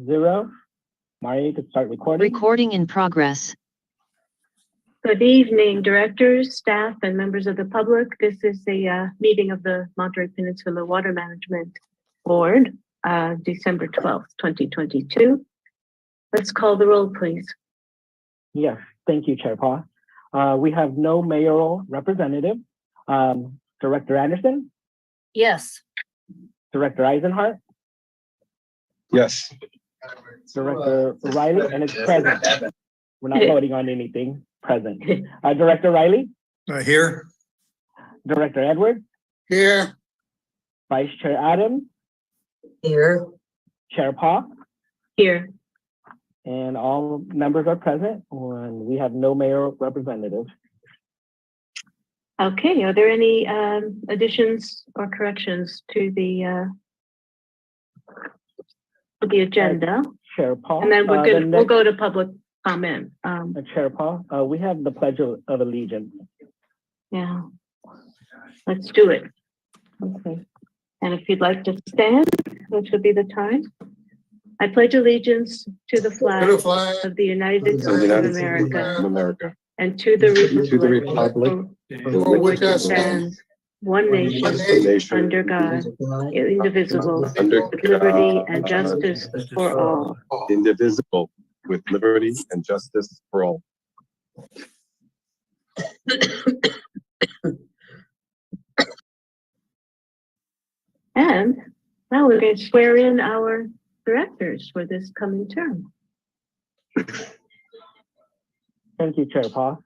0. Mari, you could start recording. Recording in progress. Good evening, directors, staff, and members of the public. This is the meeting of the Monterey Peninsula Water Management Board, December 12th, 2022. Let's call the roll, please. Yes, thank you, Chair Paul. We have no mayoral representative. Director Anderson, Yes. Director Eisenhart, Yes. Director Riley, and it's present. We're not voting on anything, present. Director Riley, Here. Director Edwards, Here. Vice Chair Adams, Here. Chair Paul, Here. and all members are present, and we have no mayoral representative. Okay, are there any additions or corrections to the agenda? Chair Paul. And then we'll go to public comment. Chair Paul, we have the Pledge of Allegiance. Yeah, let's do it. Okay, and if you'd like to stand, which would be the time. I pledge allegiance to the flag of the United States of America and to the republic for which it stands, one nation, under God, indivisible, with liberty and justice for all. Indivisible, with liberty and justice for all. And now we're going to swear in our directors for this coming term. Thank you, Chair Paul.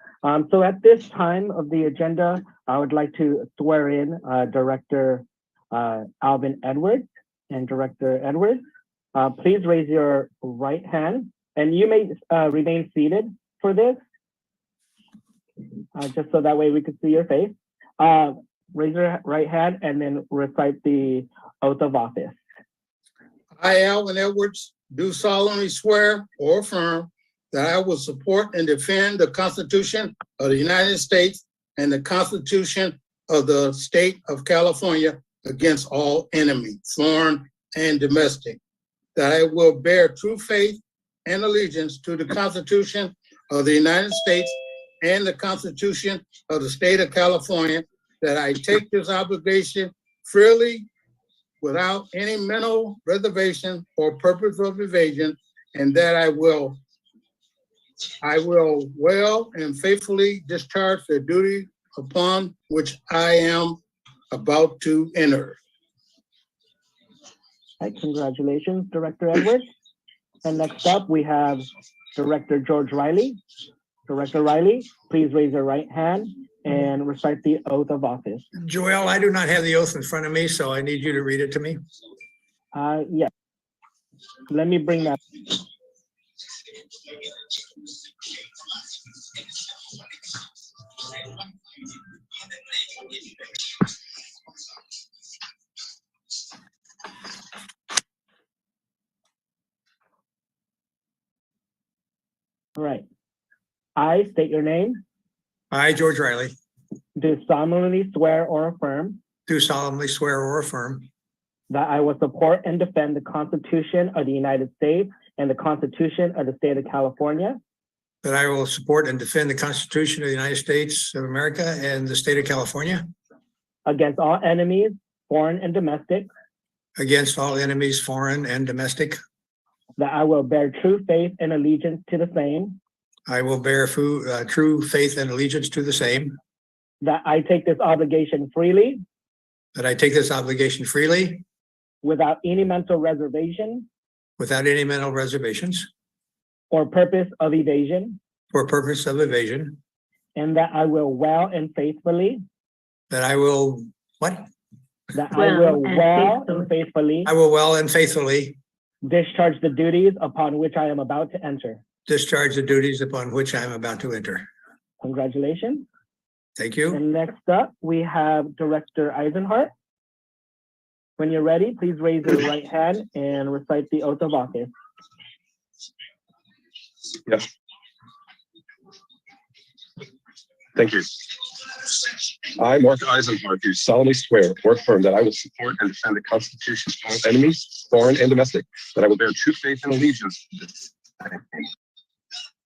So at this time of the agenda, I would like to swear in Director Alvin Edwards and Director Edwards. Please raise your right hand, and you may remain seated for this, just so that way we can see your face. Raise your right hand and then recite the oath of office. I, Alvin Edwards, do solemnly swear or affirm that I will support and defend the Constitution of the United States and the Constitution of the State of California against all enemies, foreign and domestic. That I will bear true faith and allegiance to the Constitution of the United States and the Constitution of the State of California. That I take this obligation freely without any mental reservation or purpose of evasion, and that I will well and faithfully discharge the duty upon which I am about to enter. Right, congratulations, Director Edwards. And next up, we have Director George Riley. Director Riley, please raise your right hand and recite the oath of office. Joel, I do not have the oath in front of me, so I need you to read it to me. Yes. Let me bring that. All right. I state your name. I, George Riley, Do solemnly swear or affirm do solemnly swear or affirm that I will support and defend the Constitution of the United States and the Constitution of the State of California that I will support and defend the Constitution of the United States of America and the State of California against all enemies, foreign and domestic, against all enemies, foreign and domestic. that I will bear true faith and allegiance to the same, I will bear true faith and allegiance to the same, that I take this obligation freely that I take this obligation freely without any mental reservation without any mental reservations or purpose of evasion, or purpose of evasion, and that I will well and faithfully, that I will, what? that I Well will and well faithfully. and faithfully I will well and faithfully discharge the duties upon which I am about to enter. discharge the duties upon which I am about to enter. Congratulations. Thank you. And next up, we have Director Eisenhart. When you're ready, please raise your right hand and recite the oath of office. Yes. Thank you. I, Mark Eisenhart, do solemnly swear or affirm that I will support and defend the Constitution of all enemies, foreign and domestic, that I will bear true faith and allegiance to the same,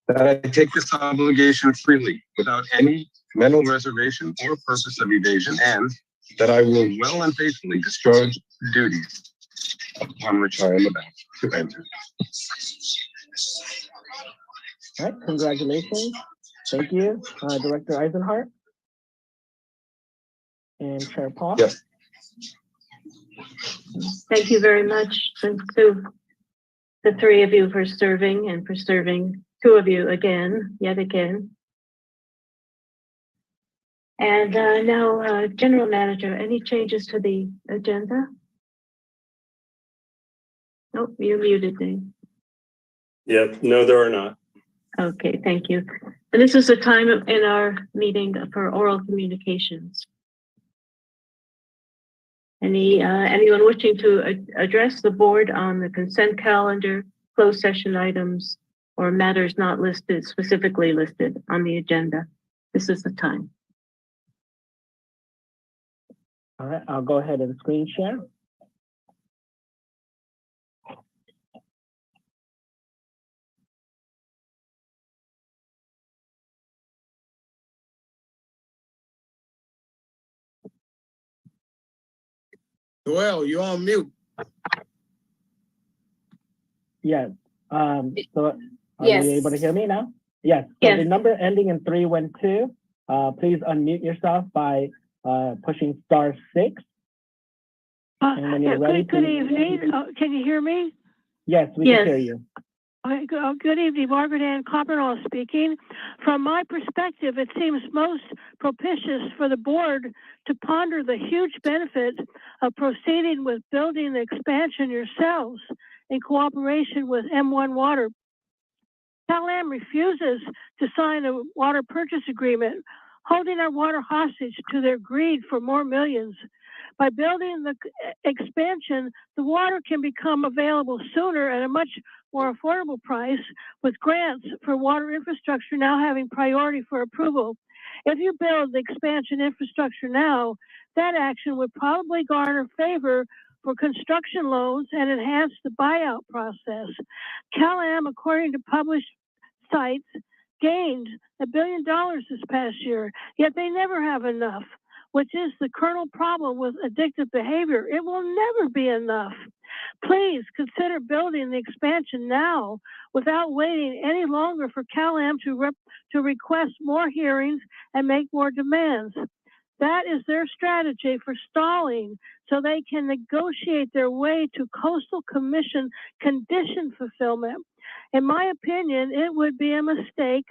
that I take this obligation freely without any mental reservation or purpose of evasion, and that I will well and faithfully discharge the duties upon which I am about to enter. All right, congratulations. Thank you, Director Eisenhart and Chair Paul. Yes. Thank you very much to the three of you for serving and for serving two of you yet again. And now, General Manager, any changes to the agenda? Nope, you're muted, Dave. Yep, no, there are not. Okay, thank you. And this is the time in our meeting for oral communications. Anyone wishing to address the board on the consent calendar, closed session items, or matters not listed, specifically listed on the agenda? This is the time. All right, I'll go ahead and screen share. Joel, you're on mute. Yes. So are Yes. you able to hear me now? Yes. So Yes. the number ending in 312, please unmute yourself by pushing *6. And when you're ready, Good please- evening. Can you hear me? Yes, we Yes. can hear you. Good evening, Margaret Ann Copperlaw speaking. From my perspective, it seems most propitious for the board to ponder the huge benefit of proceeding with building the expansion yourselves in cooperation with M1 Water. Cal-Am refuses to sign a water purchase agreement, holding our water hostage to their greed for more millions. By building the expansion, the water can become available sooner at a much more affordable price, with grants for water infrastructure now having priority for approval. If you build the expansion infrastructure now, that action would probably garner favor for construction loans and enhance the buyout process. Cal-Am, according to published sites, gained $1 billion this past year, yet they never have enough, which is the kernel problem with addictive behavior. It will never be enough. Please consider building the expansion now without waiting any longer for Cal-Am to request more hearings and make more demands. That is their strategy for stalling so they can negotiate their way to Coastal Commission condition fulfillment. In my opinion, it would be a mistake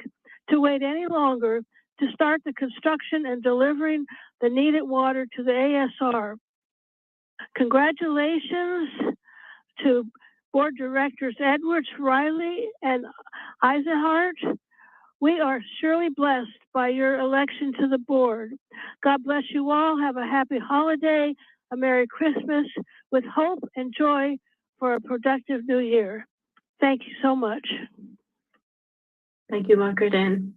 to wait any longer to start the construction and delivering the needed water to the ASR. Congratulations to Board Directors Edwards, Riley, and Eisenhart. We are surely blessed by your election to the board. God bless you all. Have a happy holiday, a Merry Christmas, with hope and joy for a productive new year. Thank you so much. Thank you, Margaret Ann.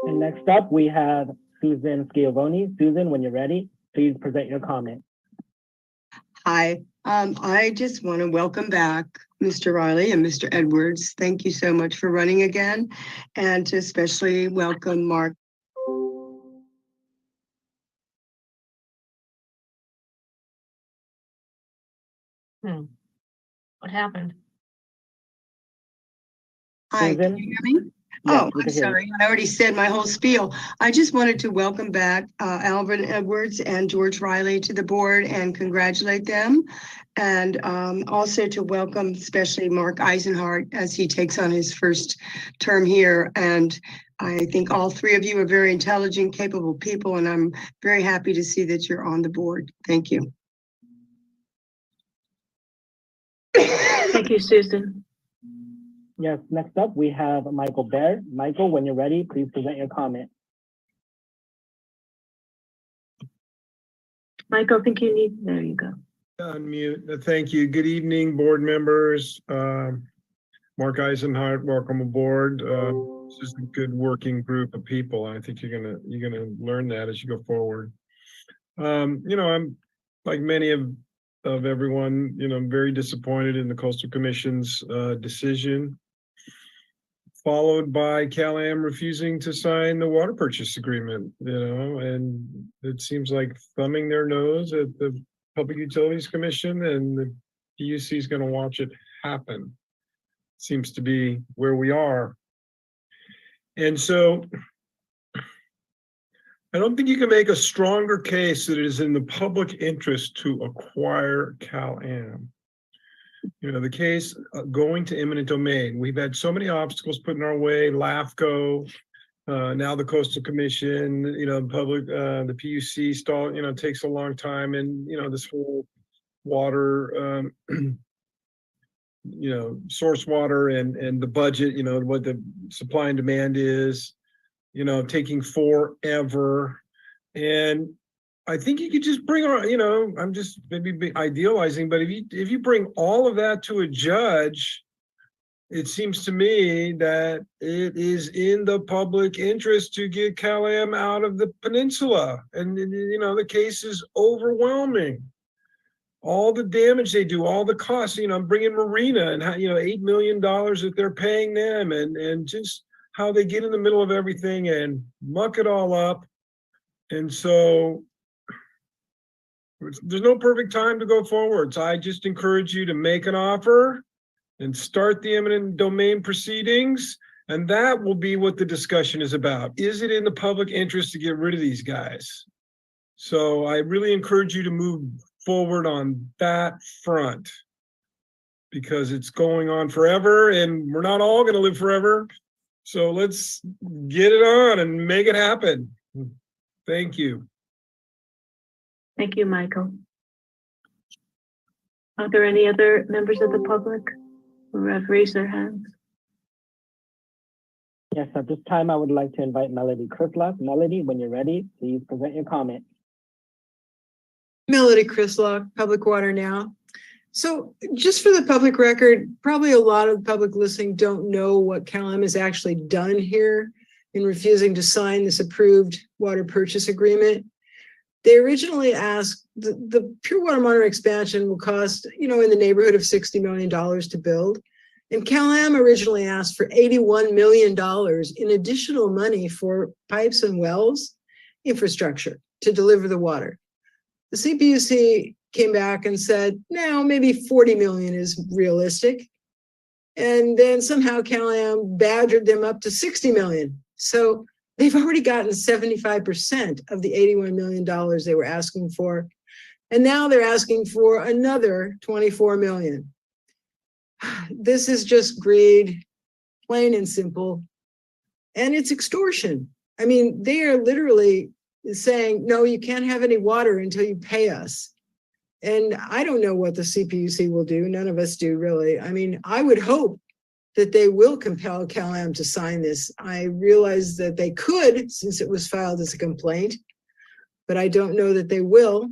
And next up, we have Susan Schiavone. Susan, when you're ready, please present your comment. Hi, I just want to welcome back Mr. Riley and Mr. Edwards. Thank you so much for running again, and to especially welcome Mark. What happened? Hi, Susan? can you hear me? Yes, Oh, we I'm can hear you. sorry. I already said my whole spiel. I just wanted to welcome back Alvin Edwards and George Riley to the board and congratulate them. And also to welcome especially Mark Eisenhart as he takes on his first term here. And I think all three of you are very intelligent, capable people, and I'm very happy to see that you're on the board. Thank you. Thank you, Susan. Yes, next up, we have Michael Baird. Michael, when you're ready, please present your comment. Michael, I think you need, there you go. Unmute. Thank you. Good evening, board members. Mark Eisenhart, welcome aboard. This is a good working group of people. I think you're gonna learn that as you go forward. You know, like many of everyone, I'm very disappointed in the Coastal Commission's decision, followed by Cal-Am refusing to sign the water purchase agreement, and it seems like thumbing their nose at the Public Utilities Commission, and the PUC is going to watch it happen. Seems to be where we are. And so I don't think you can make a stronger case that it is in the public interest to acquire Cal-Am. The case going to eminent domain. We've had so many obstacles put in our way, LAFCO, now the Coastal Commission, public, the PUC stall, takes a long time. And, this whole water, source water and the budget, what the supply and demand is, taking forever. And I think you could just bring on, I'm just maybe idealizing, but if you bring all of that to a judge, it seems to me that it is in the public interest to get Cal-Am out of the peninsula. And, the case is overwhelming. All the damage they do, all the costs, I'm bringing Marina and how, $8 million that they're paying them, and just how they get in the middle of everything and muck it all up. And so there's no perfect time to go forward. So I just encourage you to make an offer and start the eminent domain proceedings. And that will be what the discussion is about. Is it in the public interest to get rid of these guys? So I really encourage you to move forward on that front, because it's going on forever and we're not all going to live forever. So let's get it on and make it happen. Thank you. Thank you, Michael. Are there any other members of the public who have raised their hands? Yes, at this time, I would like to invite Melody Krislak. Melody, when you're ready, please present your comment. Melody Krislak, Public Water Now. So just for the public record, probably a lot of the public listening don't know what Cal-Am has actually done here in refusing to sign this approved water purchase agreement. They originally asked, the pure water monitor expansion will cost, in the neighborhood of $60 million to build. And Cal-Am originally asked for $81 million in additional money for pipes and wells infrastructure to deliver the water. The CPUC came back and said, no, maybe 40 million is realistic. And then somehow Cal-Am badgered them up to 60 million. So they've already gotten 75% of the $81 million they were asking for. And now they're asking for another 24 million. This is just greed, plain and simple. And it's extortion. I mean, they are literally saying, no, you can't have any water until you pay us. And I don't know what the CPUC will do. None of us do, really. I mean, I would hope that they will compel Cal-Am to sign this. I realize that they could, since it was filed as a complaint, but I don't know that they will.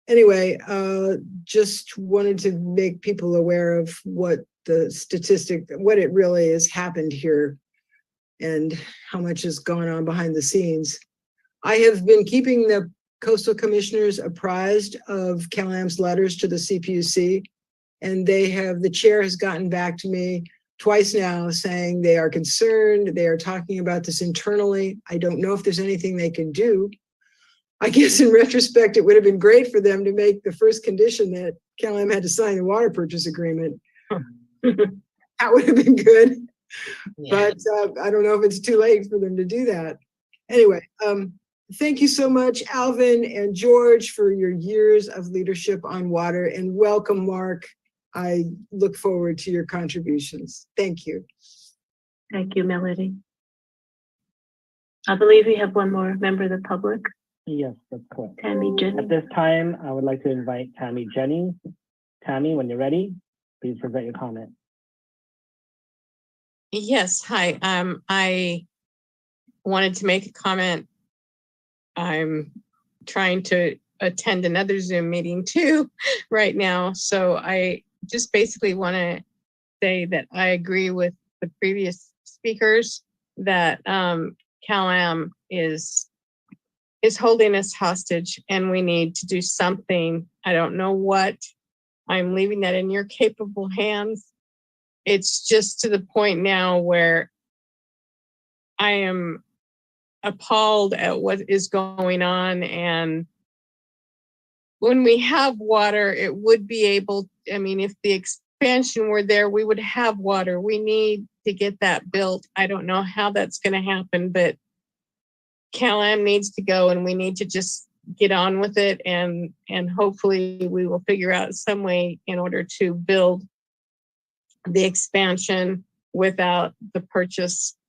Anyway, just wanted to make people aware of what the statistic, what it really has happened here and how much has gone on behind the scenes. I have been keeping the coastal commissioners apprised of Cal-Am's letters to the CPUC, and the chair has gotten back to me twice now saying they are concerned, they are talking about this internally. I don't know if there's anything they can do. I guess in retrospect, it would have been great for them to make the first condition that Cal-Am had to sign the water purchase agreement. That would have been good. Yeah. But I don't know if it's too late for them to do that. Anyway, thank you so much, Alvin and George, for your years of leadership on water, and welcome, Mark. I look forward to your contributions. Thank you. Thank you, Melody. I believe we have one more member of the public. Yes, that's correct. Tammy Jennings. At this time, I would like to invite Tammy Jennings. Tammy, when you're ready, please present your comment. Yes, hi. I wanted to make a comment. I'm trying to attend another Zoom meeting too right now. So I just basically want to say that I agree with the previous speakers that Cal-Am is is holding us hostage, and we need to do something. I don't know what. I'm leaving that in your capable hands. It's just to the point now where I am appalled at what is going on. And when we have water, it would be able, I mean, if the expansion were there, we would have water. We need to get that built. I don't know how that's going to happen, but CalAm needs to go, and we need to just get on with it. And hopefully we will figure out some way in order to build the expansion without the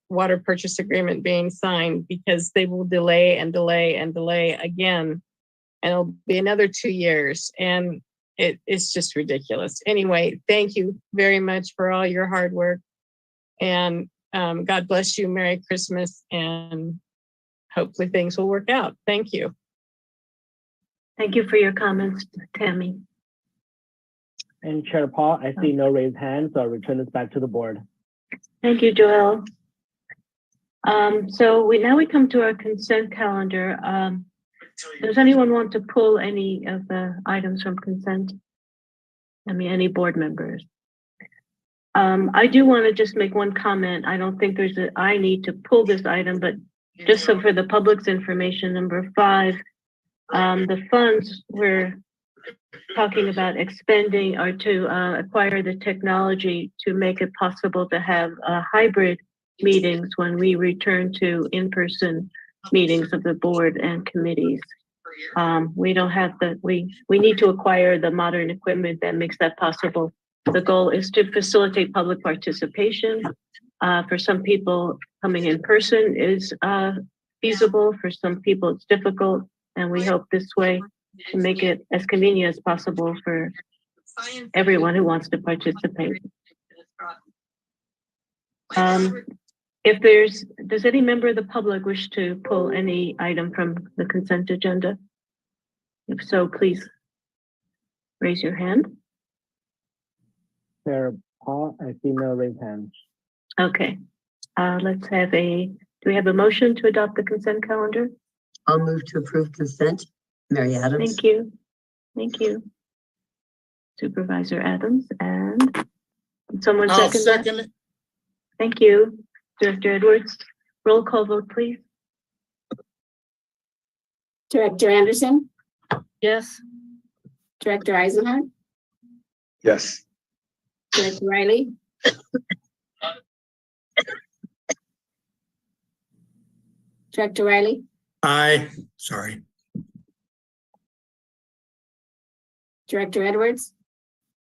water purchase agreement being signed, because they will delay and delay and delay again. And it'll be another 2 years. And it's just ridiculous. Anyway, thank you very much for all your hard work. And God bless you. Merry Christmas. And hopefully things will work out. Thank you. Thank you for your comments, Tammy. And Chair Paul, I see no raised hands, so I'll return this back to the board. Thank you, Joel. So now we come to our consent calendar. Does anyone want to pull any of the items from consent? I mean, any board members? I do want to just make one comment. I don't think I need to pull this item, but just so for the public's information, number 5, the funds we're talking about expending are to acquire the technology to make it possible to have hybrid meetings when we return to in-person meetings of the board and committees. We don't have we need to acquire the modern equipment that makes that possible. The goal is to facilitate public participation. For some people, coming in person is feasible. For some people, it's difficult. And we hope this way to make it as convenient as possible for everyone who wants to participate. Does any member of the public wish to pull any item from the consent agenda? If so, please raise your hand. Chair Paul, I see no raised hands. Okay, let's have do we have a motion to adopt the consent calendar? I'll move to approve consent. Mary Adams. Thank you. Thank you. Supervisor Adams, and someone I'll second second that? it. Thank you. Director Edwards, roll call vote, please. Director Anderson, Yes. Director Eisenhardt, Yes. Director Riley, Director Riley, Aye, sorry. Director Edwards,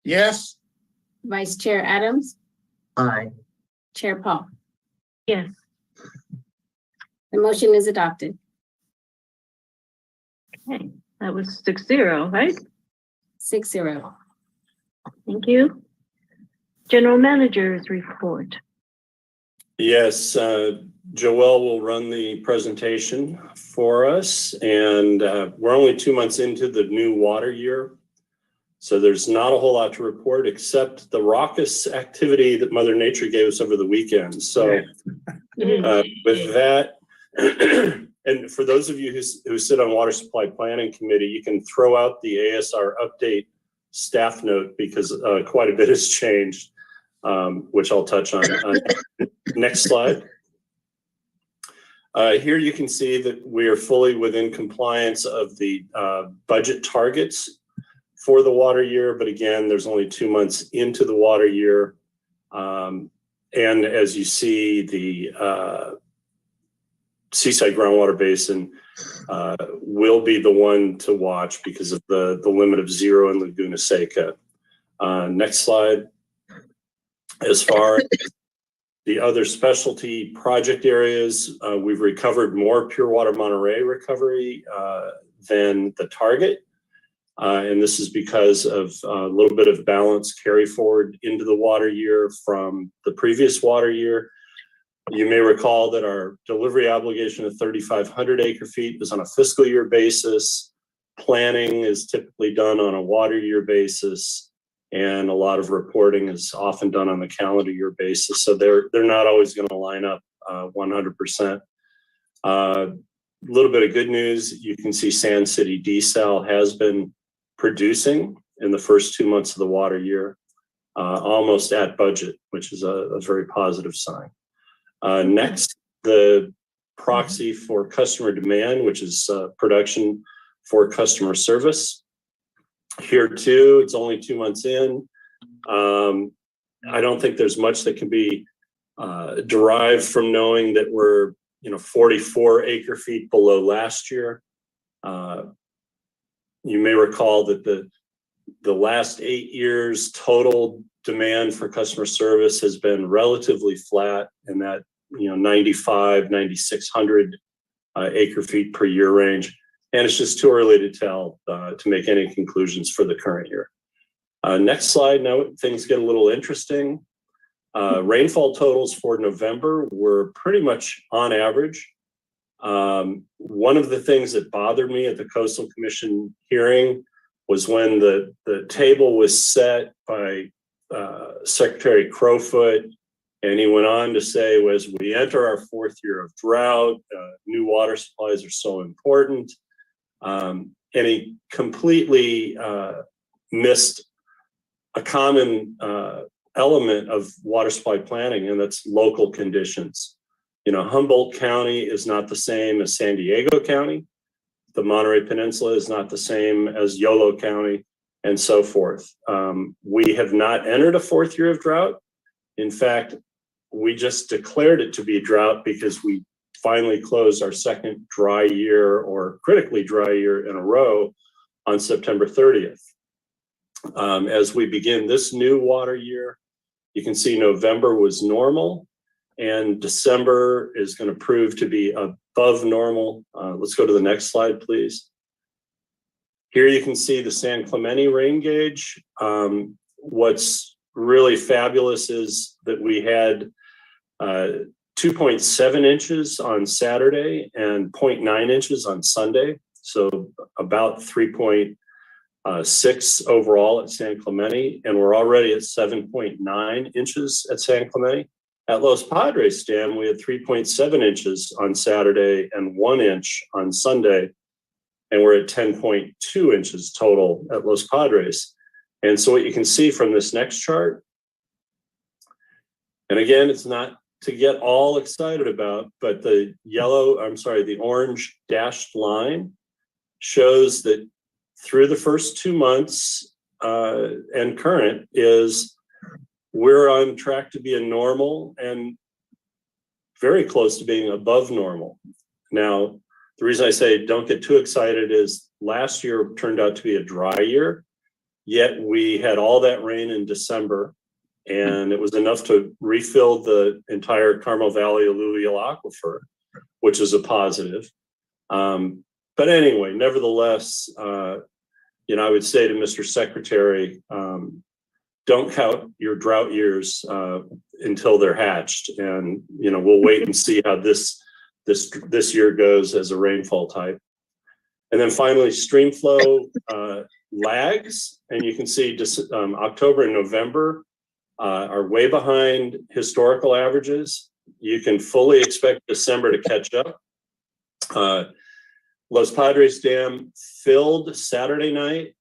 Yes. Vice Chair Adams, Aye. Chair Paul. Yes. The motion is adopted. Okay, that was 6-0, right? 6-0. Thank you. General Manager's report. Yes, Joelle will run the presentation for us, and we're only 2 months into the new water year. So there's not a whole lot to report except the raucous activity that Mother Nature gave us over the weekend. So with that, and for those of you who sit on Water Supply Planning Committee, you can throw out the ASR update staff note because quite a bit has changed, which I'll touch on. Next slide. Here you can see that we are fully within compliance of the budget targets for the water year, but again, there's only 2 months into the water year. And as you see, the Seaside Groundwater Basin will be the one to watch because of the limit of 0 in Laguna Seca. Next slide. As far as the other specialty project areas, we've recovered more Pure Water Monterey recovery than the target. And this is because of a little bit of balance carry forward into the water year from the previous water year. You may recall that our delivery obligation of 3,500 acre feet is on a fiscal year basis. Planning is typically done on a water year basis, and a lot of reporting is often done on the calendar year basis. So they're not always going to line up 100%. little bit of good news, you can see Sand City desal has been producing in the first 2 months of the water year, almost at budget, which is a very positive sign. Next, the proxy for customer demand, which is production for customer service. Here too, it's only 2 months in. I don't think there's much that can be derived from knowing that we're 44 acre feet below last year. You may recall that the last 8 years total demand for customer service has been relatively flat in that 95, 9,600 acre feet per year range. And it's just too early to tell to make any conclusions for the current year. Next slide, now things get a little interesting. Rainfall totals for November were pretty much on average. One of the things that bothered me at the Coastal Commission hearing was when the table was set by Secretary Crowfoot, and he went on to say, as we enter our 4th year of drought, new water supplies are so important. And he completely missed a common element of water supply planning, and that's local conditions. Humboldt County is not the same as San Diego County. The Monterey Peninsula is not the same as Yolo County, and so forth. We have not entered a 4th year of drought. In fact, we just declared it to be drought because we finally closed our 2nd dry year, or critically dry year, in a row on September 30th. As we begin this new water year, you can see November was normal, and December is going to prove to be above normal. Let's go to the next slide, please. Here you can see the San Clemente rain gauge. What's really fabulous is that we had 2.7 inches on Saturday and 0.9 inches on Sunday. So about 3.6 overall at San Clemente, and we're already at 7.9 inches at San Clemente. At Los Padres Dam, we had 3.7 inches on Saturday and 1 inch on Sunday, and we're at 10.2 inches total at Los Padres. And so what you can see from this next chart, and again, it's not to get all excited about, but the orange dashed line shows that through the first 2 months and current is we're on track to be a normal and very close to being above normal. Now, the reason I say don't get too excited is last year turned out to be a dry year, yet we had all that rain in December, and it was enough to refill the entire Carmel Valley alluvial aquifer, which is a positive. But anyway, nevertheless, I would say to Mr. Secretary, don't count your drought years until they're hatched, and we'll wait and see how this year goes as a rainfall type. And then finally, stream flow lags, and you can see October and November are way behind historical averages. You can fully expect December to catch up. Los Padres Dam filled Saturday night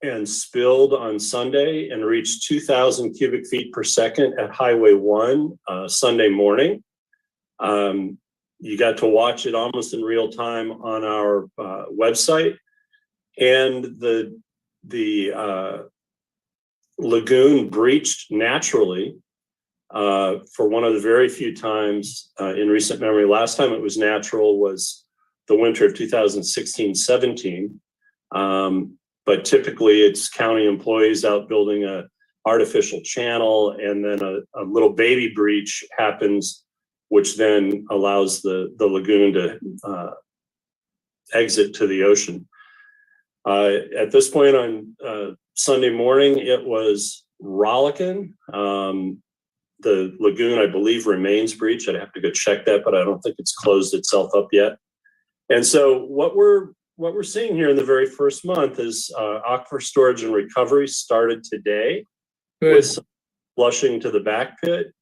and spilled on Sunday and reached 2,000 cubic feet per second at Highway 1 Sunday morning. You got to watch it almost in real time on our website. And the lagoon breached naturally for one of the very few times in recent memory. Last time it was natural was the winter of 2016-17. But typically it's county employees out building a artificial channel, and then a little baby breach happens, which then allows the lagoon to exit to the ocean. At this point on Sunday morning, it was rollicking. The lagoon, I believe, remains breached. I'd have to go check that, but I don't think it's closed itself up yet. And so what we're seeing here in the very first month is aquifer storage and recovery started today with some flushing to the back pit.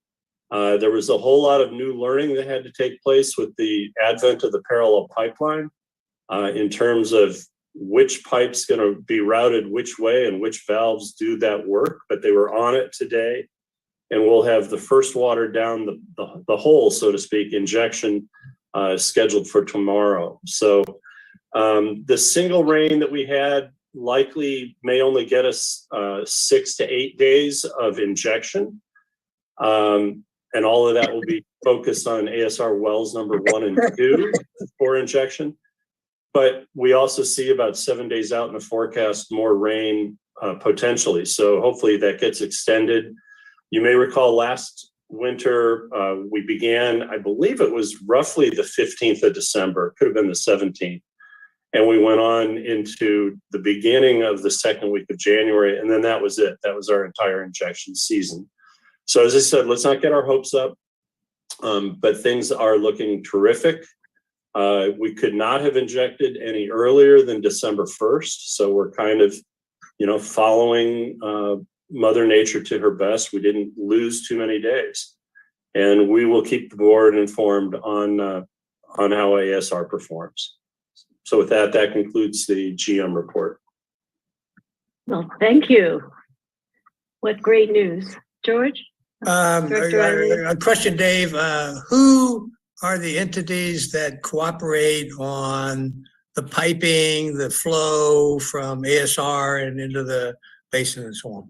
There was a whole lot of new learning that had to take place with the advent of the parallel pipeline in terms of which pipe's going to be routed which way and which valves do that work, but they were on it today. And we'll have the first water down the hole, so to speak, injection scheduled for tomorrow. So the single rain that we had likely may only get us 6 to 8 days of injection. And all of that will be focused on ASR wells number 1 and 2 for injection. But we also see about 7 days out in the forecast more rain potentially. So hopefully that gets extended. You may recall last winter we began, I believe it was roughly the 15th of December, could have been the 17th. And we went on into the beginning of the second week of January. And then that was it. That was our entire injection season. So as I said, let's not get our hopes up, but things are looking terrific. We could not have injected any earlier than December 1st. So we're kind of, following Mother Nature to her best. We didn't lose too many days. And we will keep the board informed on how ASR performs. So with that, that concludes the GM report. Well, thank you. What great news. George? A question, Dave. Who are the entities that cooperate on the piping, the flow from ASR and into the basin and so on?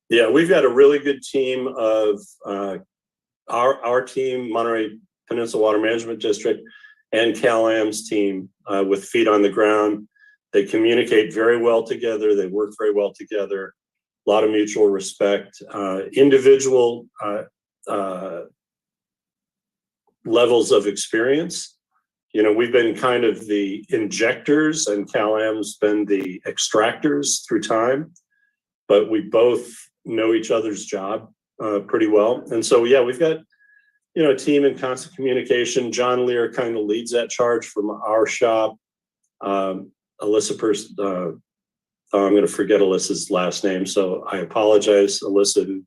Yeah, we've got a really good team of our team, Monterey Peninsula Water Management District, and Cal-Am's team with feet on the ground. They communicate very well together. They work very well together. A lot of mutual respect. Individual levels of experience. We've been kind of the injectors and Cal-Am's been the extractors through time, but we both know each other's job pretty well. And so, yeah, we've got, a team in constant communication. John Lear kind of leads that charge from our shop. Alyssa I'm going to forget Alyssa's last name, so I apologize, Alyssa, who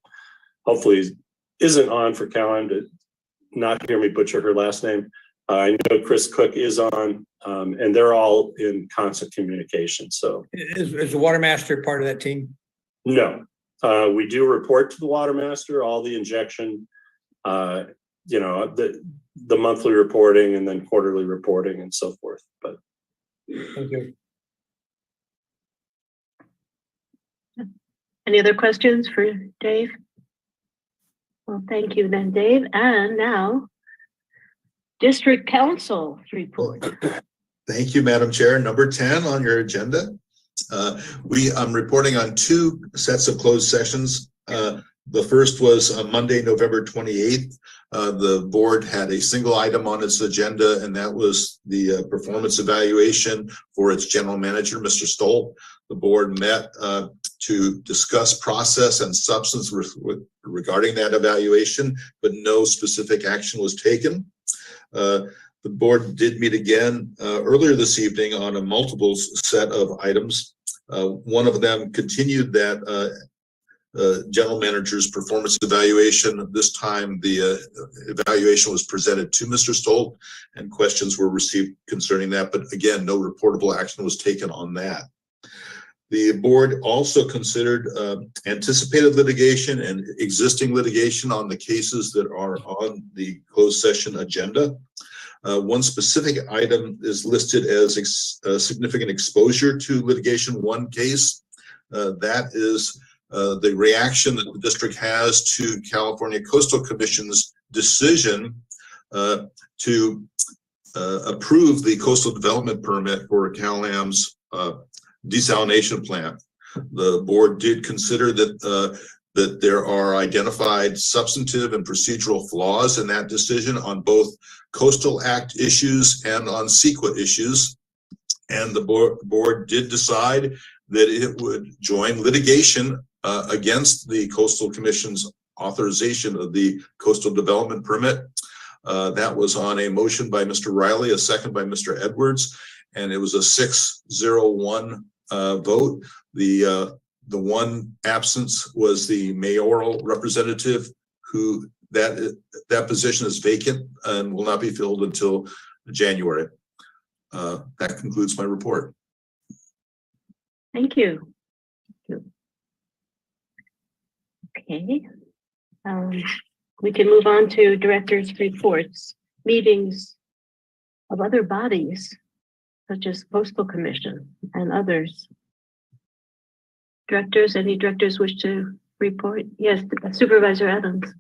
hopefully isn't on for Cal-Am to not hear me butcher her last name. I know Chris Cook is on, and they're all in constant communication. So, is the water master part of that team? No, we do report to the water master all the injection, the monthly reporting and then quarterly reporting and so forth. But thank you. Any other questions for Dave? Well, thank you then, Dave. And now, District Council report. Thank you, Madam Chair. Number 10 on your agenda. I'm reporting on 2 sets of closed sessions. The first was on Monday, November 28th. The board had a single item on its agenda, and that was the performance evaluation for its general manager, Mr. Stoll. The board met to discuss process and substance regarding that evaluation, but no specific action was taken. The board did meet again earlier this evening on a multiple set of items. One of them continued that general manager's performance evaluation. This time the evaluation was presented to Mr. Stoll and questions were received concerning that, but again, no reportable action was taken on that. The board also considered anticipated litigation and existing litigation on the cases that are on the closed session agenda. One specific item is listed as significant exposure to litigation 1 case. That is the reaction that the district has to California Coastal Commission's decision to approve the coastal development permit for Cal-Am's desalination plant. The board did consider that there are identified substantive and procedural flaws in that decision on both Coastal Act issues and on CEQA issues. And the board did decide that it would join litigation against the Coastal Commission's authorization of the coastal development permit. That was on a motion by Mr. Riley, a second by Mr. Edwards, and it was a 6-0-1 vote. The one absence was the mayoral representative who that position is vacant and will not be filled until January. That concludes my report. Thank you. Okay. We can move on to directors' reports, meetings of other bodies, such as Postal Commission and others. Directors, any directors wish to report? Yes, Supervisor Adams.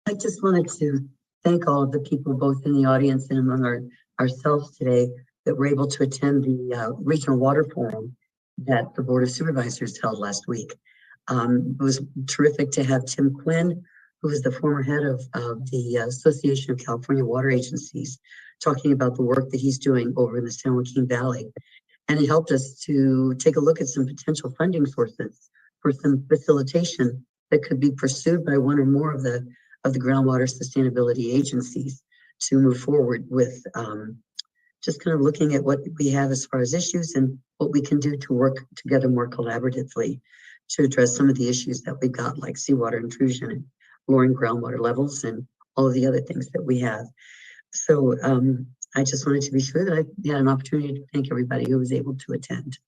I just wanted to thank all of the people, both in the audience and among ourselves today, that were able to attend the Regional Water Forum that the Board of Supervisors held last week. It was terrific to have Tim Quinn, who is the former head of the Association of California Water Agencies, talking about the work that he's doing over in the San Joaquin Valley. And it helped us to take a look at some potential funding sources for some facilitation that could be pursued by one or more of the groundwater sustainability agencies to move forward with just kind of looking at what we have as far as issues and what we can do to work together more collaboratively to address some of the issues that we've got, like seawater intrusion and lowering groundwater levels and all of the other things that we have. So I just wanted to be sure that I had an opportunity to thank everybody who was able to attend.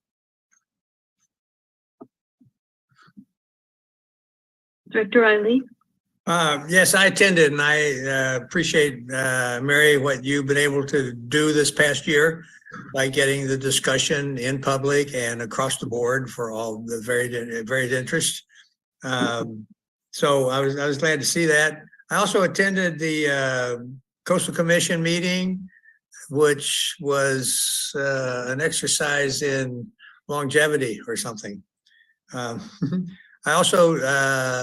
Director Riley. Yes, I attended, and I appreciate, Mary, what you've been able to do this past year by getting the discussion in public and across the board for all the varied interests. So I was glad to see that. I also attended the Coastal Commission meeting, which was an exercise in longevity or something. I also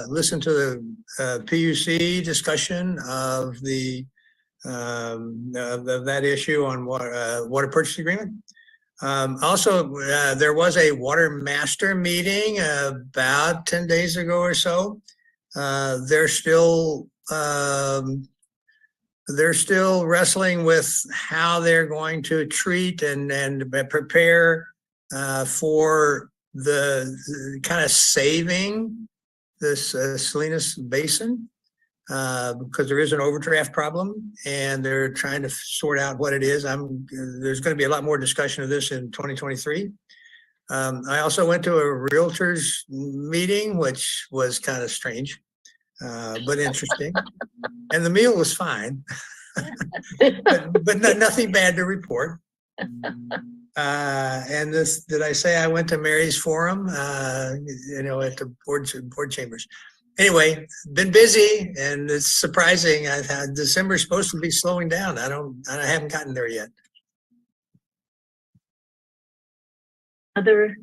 listened to the PUC discussion of that issue on water purchase agreement. Also, there was a water master meeting about 10 days ago or so. They're still wrestling with how they're going to treat and prepare for the kind of saving this Salinas Basin because there is an overdraft problem and they're trying to sort out what it is. There's going to be a lot more discussion of this in 2023. I also went to a realtors meeting, which was kind of strange, but interesting. And the meal was fine, but nothing bad to report. And this, did I say I went to Mary's forum, at the board chambers. Anyway, been busy and it's surprising. December's supposed to be slowing down. I haven't gotten there yet. Other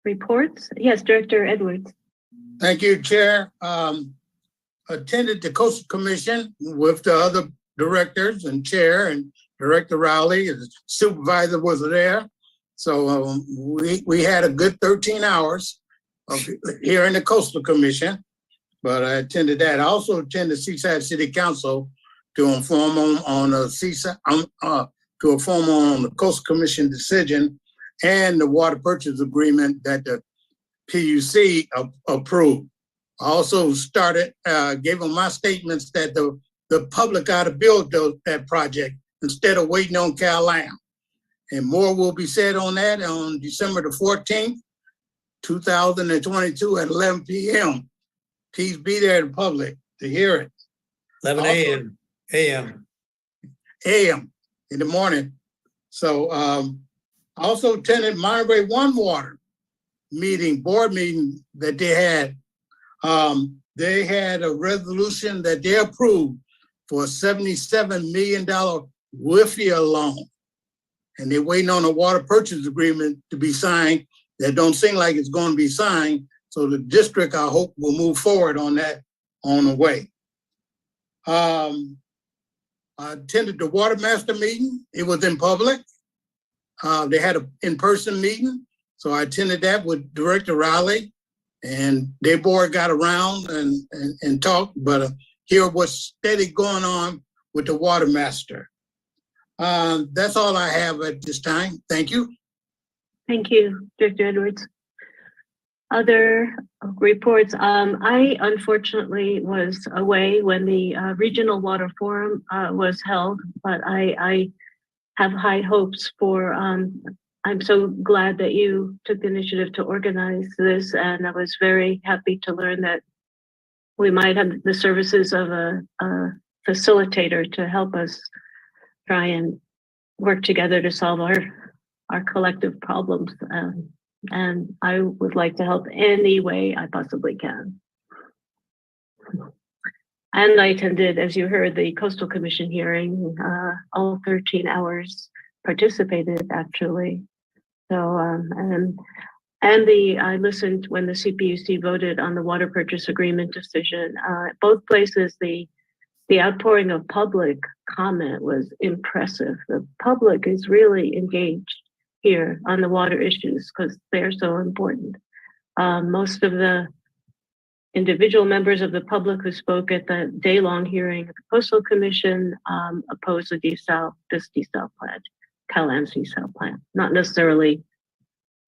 reports? Yes, Director Edwards. Thank you, Chair. Attended the Coastal Commission with the other directors and Chair and Director Rowley, the supervisor was there. So we had a good 13 hours of hearing the Coastal Commission, but I attended that. I also attended Seaside City Council to inform on the Seaside, to inform on the Coastal Commission decision and the water purchase agreement that the PUC approved. I also gave them my statements that the public ought to build that project instead of waiting on Cal-Am. And more will be said on that on December the 14th, 2022 at 11 p.m. Please be there in public to hear it. 11 a.m. a.m. in the morning. So I also attended Monterey One Water board meeting that they had. They had a resolution that they approved for a $77 million WIFIA loan. And they're waiting on a water purchase agreement to be signed. That don't seem like it's going to be signed. So the district, I hope, will move forward on that on the way. I attended the water master meeting. It was in public. They had an in-person meeting. So I attended that with Director Riley, and their board got around and talked, but here what's steady going on with the water master. That's all I have at this time. Thank you. Thank you, Director Edwards. Other reports, I unfortunately was away when the Regional Water Forum was held, but I have high hopes for, I'm so glad that you took the initiative to organize this, and I was very happy to learn that we might have the services of a facilitator to help us try and work together to solve our collective problems. And I would like to help any way I possibly can. And I attended, as you heard, the Coastal Commission hearing, all 13 hours participated actually. So, I listened when the CPUC voted on the water purchase agreement decision. Both places, the outpouring of public comment was impressive. The public is really engaged here on the water issues because they're so important. Most of the individual members of the public who spoke at the day-long hearing at the Coastal Commission opposed this desal plant, CalAm's desal plant. Not necessarily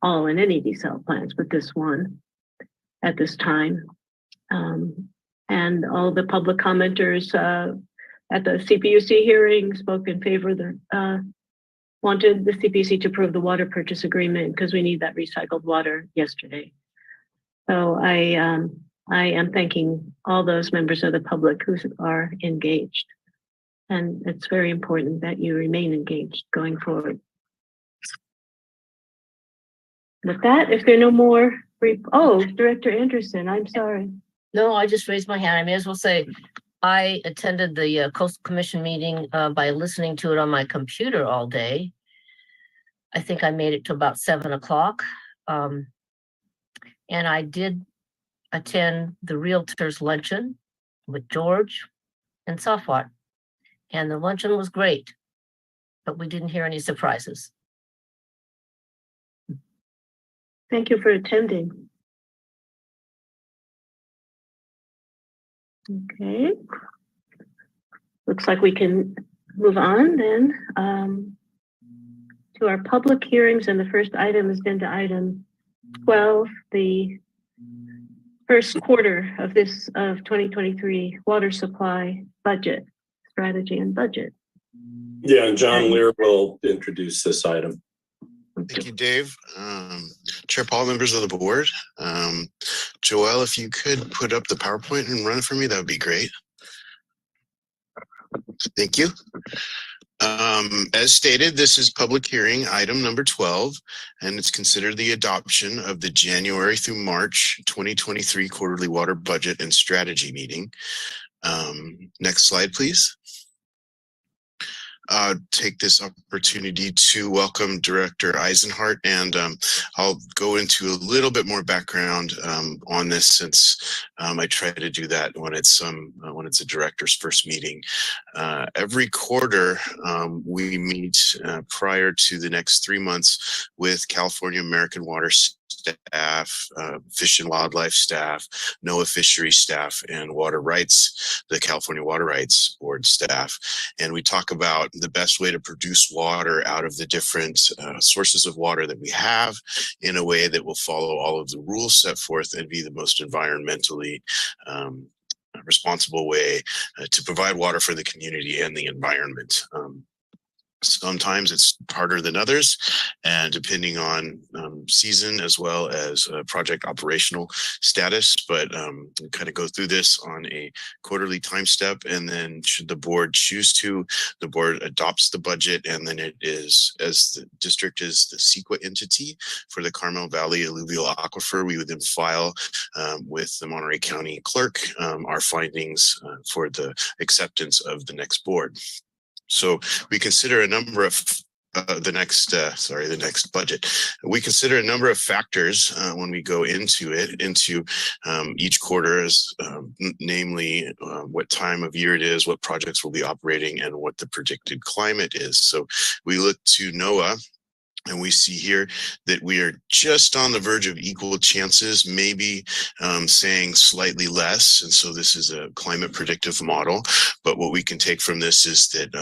all in any desal plants, but this one at this time. And all the public commenters at the CPUC hearing spoke in favor of the wanted the CPUC to approve the water purchase agreement because we need that recycled water yesterday. So I am thanking all those members of the public who are engaged. And it's very important that you remain engaged going forward. With that, if there are no more, Director Anderson, I'm sorry. No, I just raised my hand. I may as well say, I attended the Coastal Commission meeting by listening to it on my computer all day. I think I made it to about 7 o'clock. And I did attend the Realtors Luncheon with George and Safwat. And the luncheon was great, but we didn't hear any surprises. Thank you for attending. Okay. Looks like we can move on then to our public hearings, and the first item is agenda item 12, the first quarter of 2023 water supply budget strategy and budget. Yeah, and John Lear will introduce this item. Thank you, Dave. Chair Paul, members of the board. Joelle, if you could put up the PowerPoint and run it for me, that would be great. Thank you. As stated, this is public hearing item number 12, and it's considered the adoption of the January through March 2023 quarterly water budget and strategy meeting. Next slide, please. Take this opportunity to welcome Director Eisenhart, and I'll go into a little bit more background on this since I try to do that when it's a director's first meeting. Every quarter, we meet prior to the next 3 months with California American Water staff, Fish and Wildlife staff, NOAA fishery staff, and water rights, the California Water Rights Board staff. And we talk about the best way to produce water out of the different sources of water that we have in a way that will follow all of the rules set forth and be the most environmentally responsible way to provide water for the community and the environment. Sometimes it's harder than others, and depending on season as well as project operational status, but we kind of go through this on a quarterly time step, and then should the board choose to, the board adopts the budget, and then it is, as the district is the CEQA entity for the Carmel Valley Alluvial Aquifer, we would then file with the Monterey County Clerk our findings for the acceptance of the next board. So we consider a number of the next budget. We consider a number of factors when we go into each quarter, as namely what time of year it is, what projects will be operating, and what the predicted climate is. So we look to NOAA And we see here that we are just on the verge of equal chances, maybe saying slightly less. And so this is a climate predictive model. But what we can take from this is that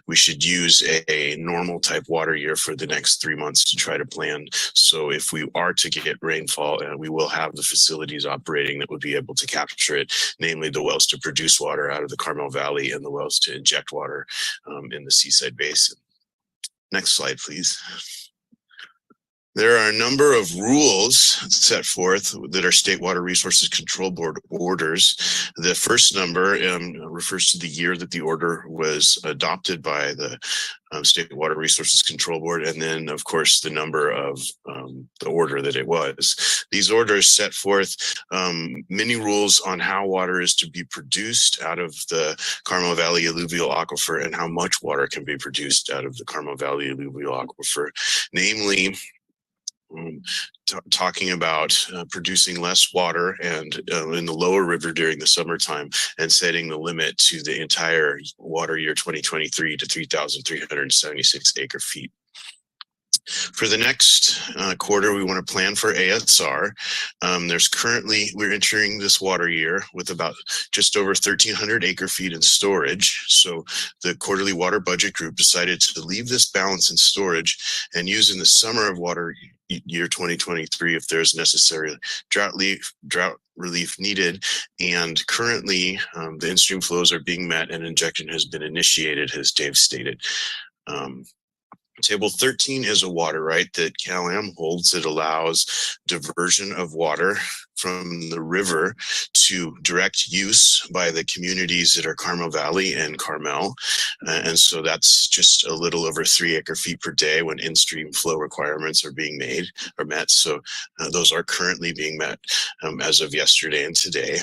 we should use a normal type water year for the next 3 months to try to plan. So if we are to get rainfall, we will have the facilities operating that would be able to capture it, namely the wells to produce water out of the Carmel Valley and the wells to inject water in the Seaside Basin. Next slide, please. There are a number of rules set forth that are State Water Resources Control Board orders. The first number refers to the year that the order was adopted by the State Water Resources Control Board, and then, of course, the number of the order that it was. These orders set forth many rules on how water is to be produced out of the Carmel Valley alluvial aquifer and how much water can be produced out of the Carmel Valley alluvial aquifer, namely, talking about producing less water and in the lower river during the summertime, and setting the limit to the entire water year 2023 to 3,376 acre feet. For the next quarter, we want to plan for ASR. We're entering this water year with about just over 1,300 acre feet in storage. So the quarterly water budget group decided to leave this balance in storage and use in the summer of water year 2023 if there's necessary drought relief needed. And currently the in-stream flows are being met and injection has been initiated, as Dave stated. Table 13 is a water right that Cal-Am holds. It allows diversion of water from the river to direct use by the communities that are Carmel Valley and Carmel. And so that's just a little over 3 acre feet per day when in-stream flow requirements are being met. So those are currently being met as of yesterday and today.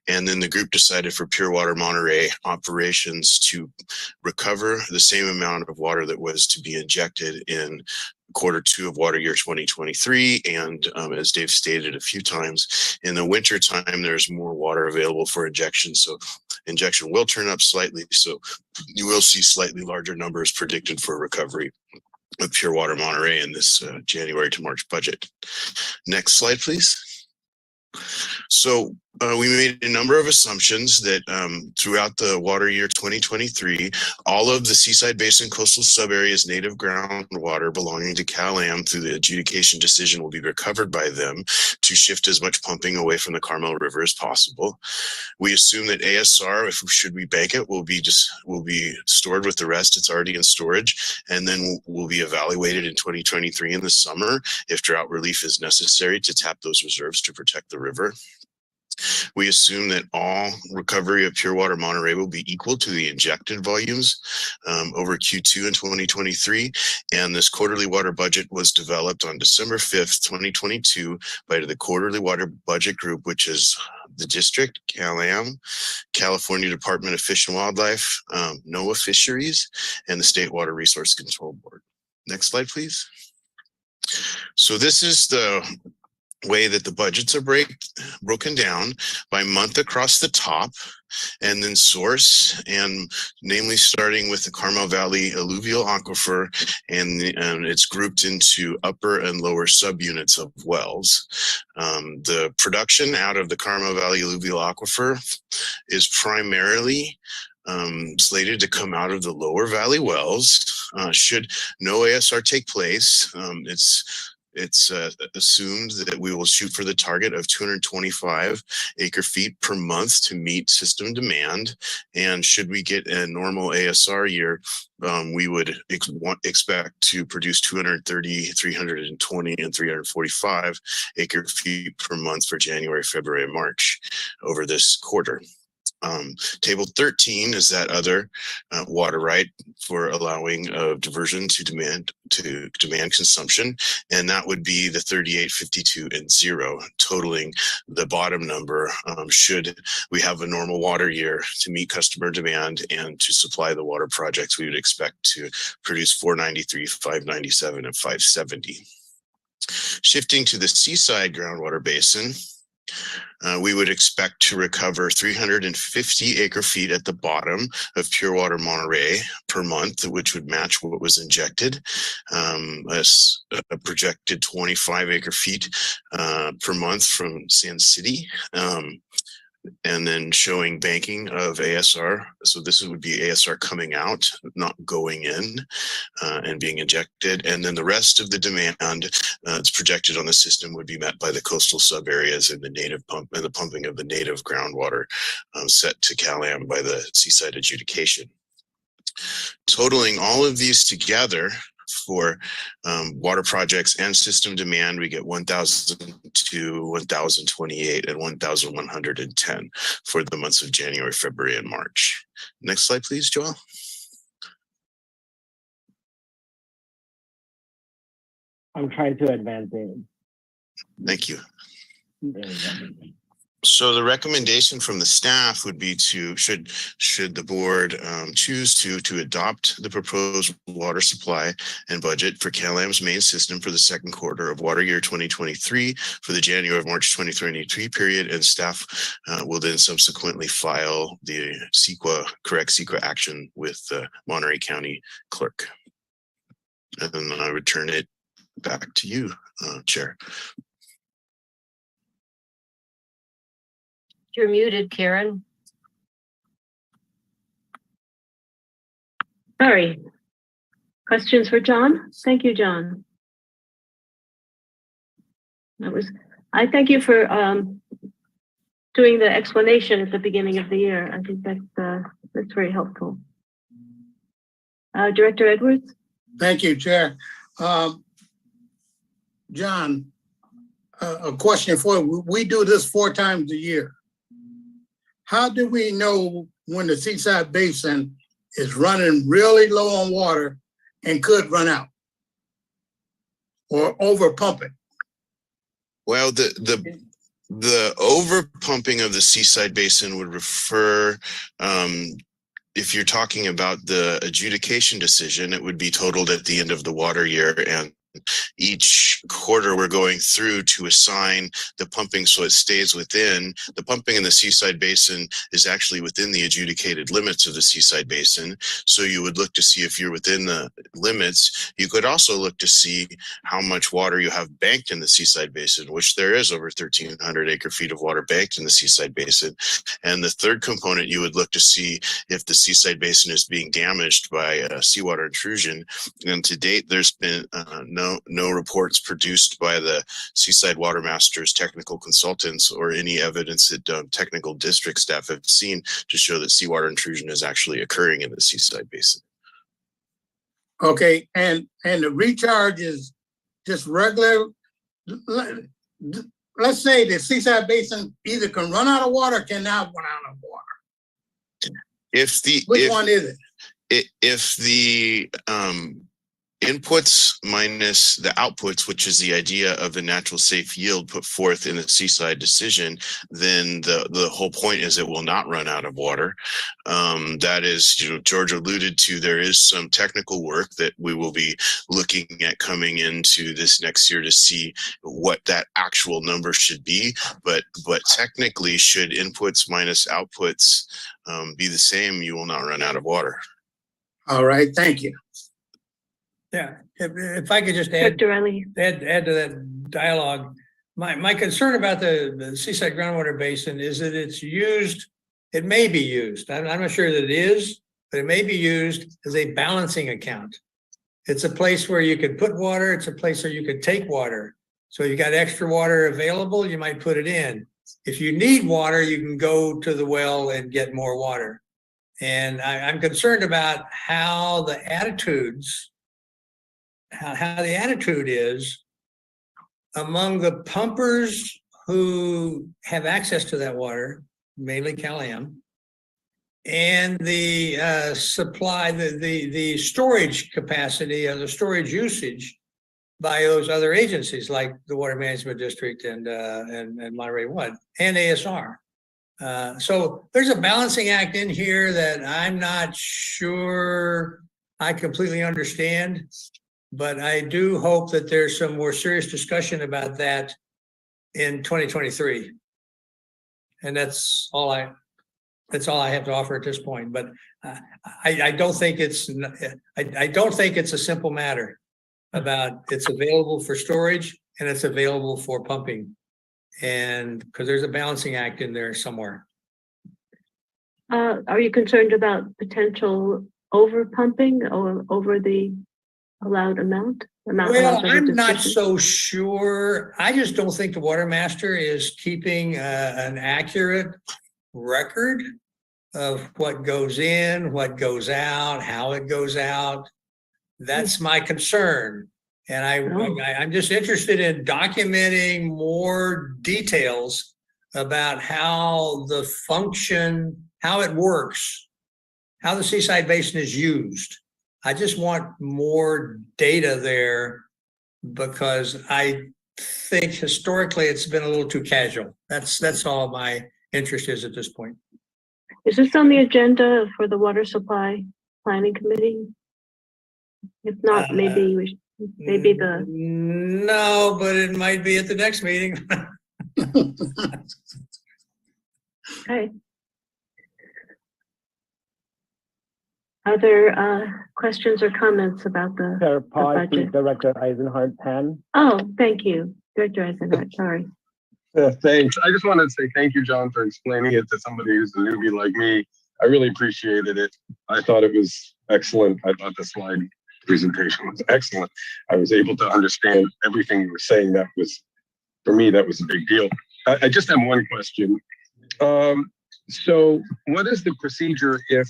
And then the group decided for Pure Water Monterey operations to recover the same amount of water that was to be injected in Q2 of water year 2023. And as Dave stated a few times, in the winter time, there's more water available for injection. So injection will turn up slightly. So you will see slightly larger numbers predicted for recovery of Pure Water Monterey in this January to March budget. Next slide, please. So we made a number of assumptions that throughout the water year 2023, all of the Seaside Basin coastal subareas native groundwater belonging to Cal-Am through the adjudication decision will be recovered by them to shift as much pumping away from the Carmel River as possible. We assume that ASR, should we bank it, will be stored with the rest. It's already in storage, and then will be evaluated in 2023 in the summer if drought relief is necessary to tap those reserves to protect the river. We assume that all recovery of Pure Water Monterey will be equal to the injected volumes over Q2 in 2023. And this quarterly water budget was developed on December 5th, 2022 by the quarterly water budget group, which is the district, Cal-Am, California Department of Fish and Wildlife, NOAA Fisheries, and the State Water Resource Control Board. Next slide, please. So this is the way that the budgets are broken down by month across the top, and then source, and namely starting with the Carmel Valley alluvial aquifer, and it's grouped into upper and lower subunits of wells. The production out of the Carmel Valley alluvial aquifer is primarily slated to come out of the lower valley wells. Should no ASR take place, it's assumed that we will shoot for the target of 225 acre feet per month to meet system demand. And should we get a normal ASR year, we would expect to produce 230, 320, and 345 acre feet per month for January, February, and March over this quarter. Table 13 is that other water right for allowing diversion to demand consumption, and that would be the 38, 52, and 0, totaling the bottom number should we have a normal water year to meet customer demand and to supply the water projects. We would expect to produce 493, 597, and 570. Shifting to the Seaside groundwater basin, We would expect to recover 350 acre feet at the bottom of pure water Monterey per month, which would match what was injected. A projected 25 acre feet per month from Sand City. And then showing banking of ASR. So this would be ASR coming out, not going in and being injected. And then the rest of the demand that's projected on the system would be met by the coastal sub areas and the native pump and the pumping of the native groundwater set to CalAm by the seaside adjudication. Totaling all of these together for water projects and system demand, we get 1,002, 1,028, and 1,110 for the months of January, February, and March. Next slide, please, Joel. I'm trying to advance it. Thank you. There you go. So the recommendation from the staff would be to, should the board choose to adopt the proposed water supply and budget for CalAm's main system for the second quarter of water year 2023 for the January of March 2023 period, and staff will then subsequently file the correct CEQA action with the Monterey County clerk. And then I would turn it back to you, Chair. You're muted, Karen. Sorry. Questions for John? Thank you, John. I thank you for doing the explanation at the beginning of the year. I think that's very helpful. Director Edwards? Thank you, Chair. John, a question for you. We do this 4 times a year. How do we know when the Seaside Basin is running really low on water and could run or over pumping? Well, the over pumping of the Seaside Basin would refer, if you're talking about the adjudication decision, it would be totaled at the end of the water year, and each quarter we're going through to assign the pumping so it stays within. The pumping in the Seaside Basin is actually within the adjudicated limits of the Seaside Basin. So you would look to see if you're within the limits. You could also look to see how much water you have banked in the Seaside Basin, which there is over 1,300 acre feet of water banked in the Seaside Basin. And the third component, you would look to see if the Seaside Basin is being damaged by seawater intrusion. And to date, there's been no reports produced by the Seaside Water Masters technical consultants or any evidence that technical district staff have seen to show that seawater intrusion is actually occurring in the Seaside Basin. Okay, and the recharge is just regular. Let's say the Seaside Basin either can run out of water or cannot run out of water. Which one is it? If the inputs minus the outputs, which is the idea of the natural safe yield put forth in the Seaside decision, then the whole point is it will not run out of water. That is, George alluded to, there is some technical work that we will be looking at coming into this next year to see what that actual number should be. But technically, should inputs minus outputs be the same, you will not run out of water. All right, thank you. Yeah, if I could just add to that dialogue, my concern about the Seaside Groundwater Basin is that it may be used. I'm not sure that it is, but it may be used as a balancing account. It's a place where you could put water. It's a place where you could take water. So you got extra water available, you might put it in. If you need water, you can go to the well and get more water. And I'm concerned about how the attitude is among the pumpers who have access to that water, mainly CalAm, and the supply, the storage capacity and the storage usage by those other agencies like the Water Management District and Monterey One and ASR. So there's a balancing act in here that I'm not sure I completely understand, but I do hope that there's some more serious discussion about that in 2023. And that's all I have to offer at this point. But I don't think it's, I don't think it's a simple matter about it's available for storage and it's available for pumping. And because there's a balancing act in there somewhere. Are you concerned about potential over pumping or over the allowed amount? Well, I'm not so sure. I just don't think the water master is keeping an accurate record of what goes in, what goes out, how it goes out. That's my concern. And I'm just interested in documenting more details about how the function, how it works, how the Seaside Basin is used. I just want more data there because I think historically it's been a little too casual. That's all my interest is at this point. Is this on the agenda for the Water Supply Planning Committee? If not, maybe we should, No, but it might be at the next meeting. Okay. Other questions or comments about the Chair Paul, I see budget? Director Eisenhardt's hand. Oh, thank you, Director Eisenhardt, sorry. Thanks. I just wanted to say thank you, John, for explaining it to somebody who's a newbie like me. I really appreciated it. I thought it was excellent. I thought the slide presentation was excellent. I was able to understand everything you were saying. That was, for me, that was a big deal. I just have one question. So what is the procedure if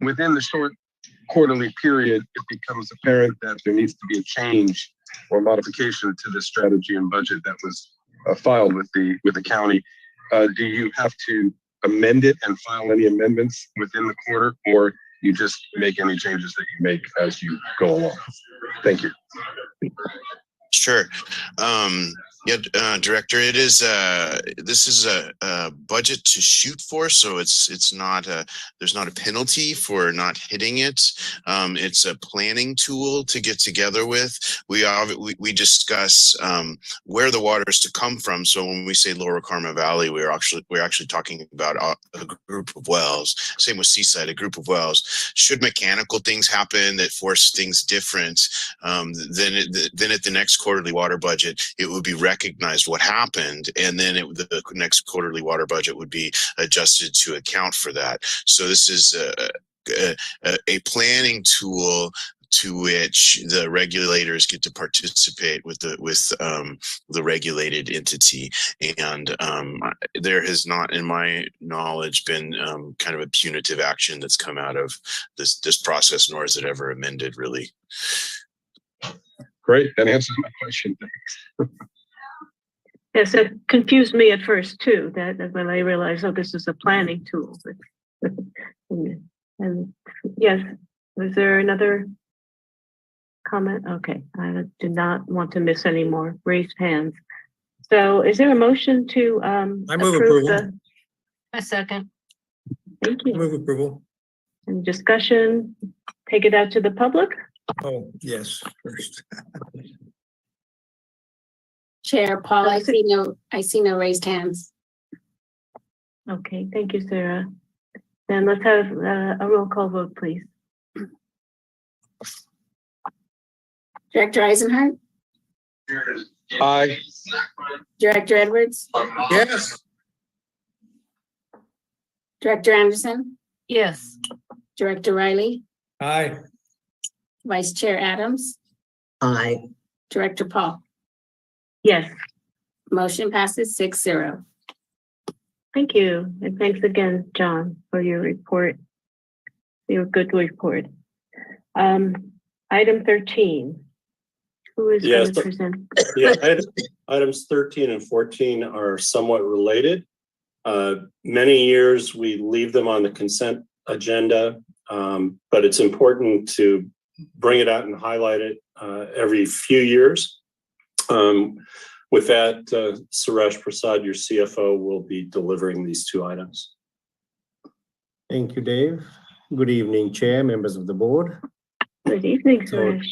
within the short quarterly period, it becomes apparent that there needs to be a change or modification to the strategy and budget that was filed with the county? Do you have to amend it and file any amendments within the quarter, or you just make any changes that you make as you go along? Thank you. Sure. Director, it is this is a budget to shoot for, so it's not there's not a penalty for not hitting it. It's a planning tool to get together with. We discuss where the water is to come from. So when we say Lower Karma Valley, we're actually talking about a group of wells. Same with Seaside, a group of wells. Should mechanical things happen that force things different, then at the next quarterly water budget, it would be recognized what happened, and then the next quarterly water budget would be adjusted to account for that. So this is a planning tool to which the regulators get to participate with the regulated entity, and there has not, in my knowledge, been kind of a punitive action that's come out of this process, nor is it ever amended, really. Great, that answers my question. Thanks. Yes, it confused me at first too, that when I realized, oh, this is a planning tool. And yes, was there another comment? Okay, I do not want to miss any more raised hands. So is there a motion to I move approve approval. A second. Thank you. Move approval. And discussion, take it out to the public? Oh, yes, first. Chair Paul, I see no raised hands. Okay, thank you, Sarah. Then let's have a roll call vote, please. Director Eisenhardt, Aye. Director Edwards, Yes. Director Anderson, Yes. Director Riley, Aye. Vice Chair Adams, Aye. Director Paul. Yes, Motion passes 6-0. thank you. And thanks again, John, for your report, your good report. Item 13. Who is going to present? Yeah, items 13 and 14 are somewhat related. Many years we leave them on the consent agenda, but it's important to bring it out and highlight it every few years. With that, Suresh Prasad, your CFO, will be delivering these two items. Thank you, Dave. Good evening, Chair, members of the board. Good evening, Suresh.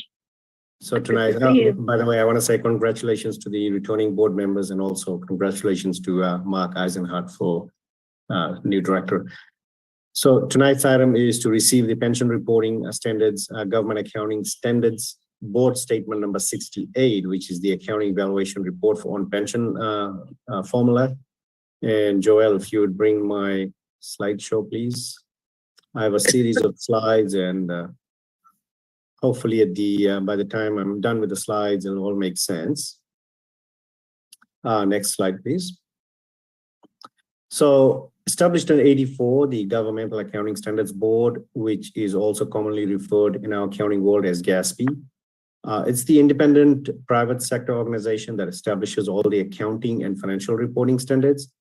So tonight, by the way, I want to say congratulations to the returning board members and also congratulations to Mark Eisenhardt for new director. So tonight's item is to receive the pension reporting standards, government accounting standards board statement number 68, which is the accounting evaluation report for on pension formula. And Joel, if you would bring my slideshow, please. I have a series of slides, and hopefully at the by the time I'm done with the slides, it'll all make sense. Next slide, please. So established in 1984, the Governmental Accounting Standards Board, which is also commonly referred in our accounting world as GASB. It's the independent private sector organization that establishes all the accounting and financial reporting standards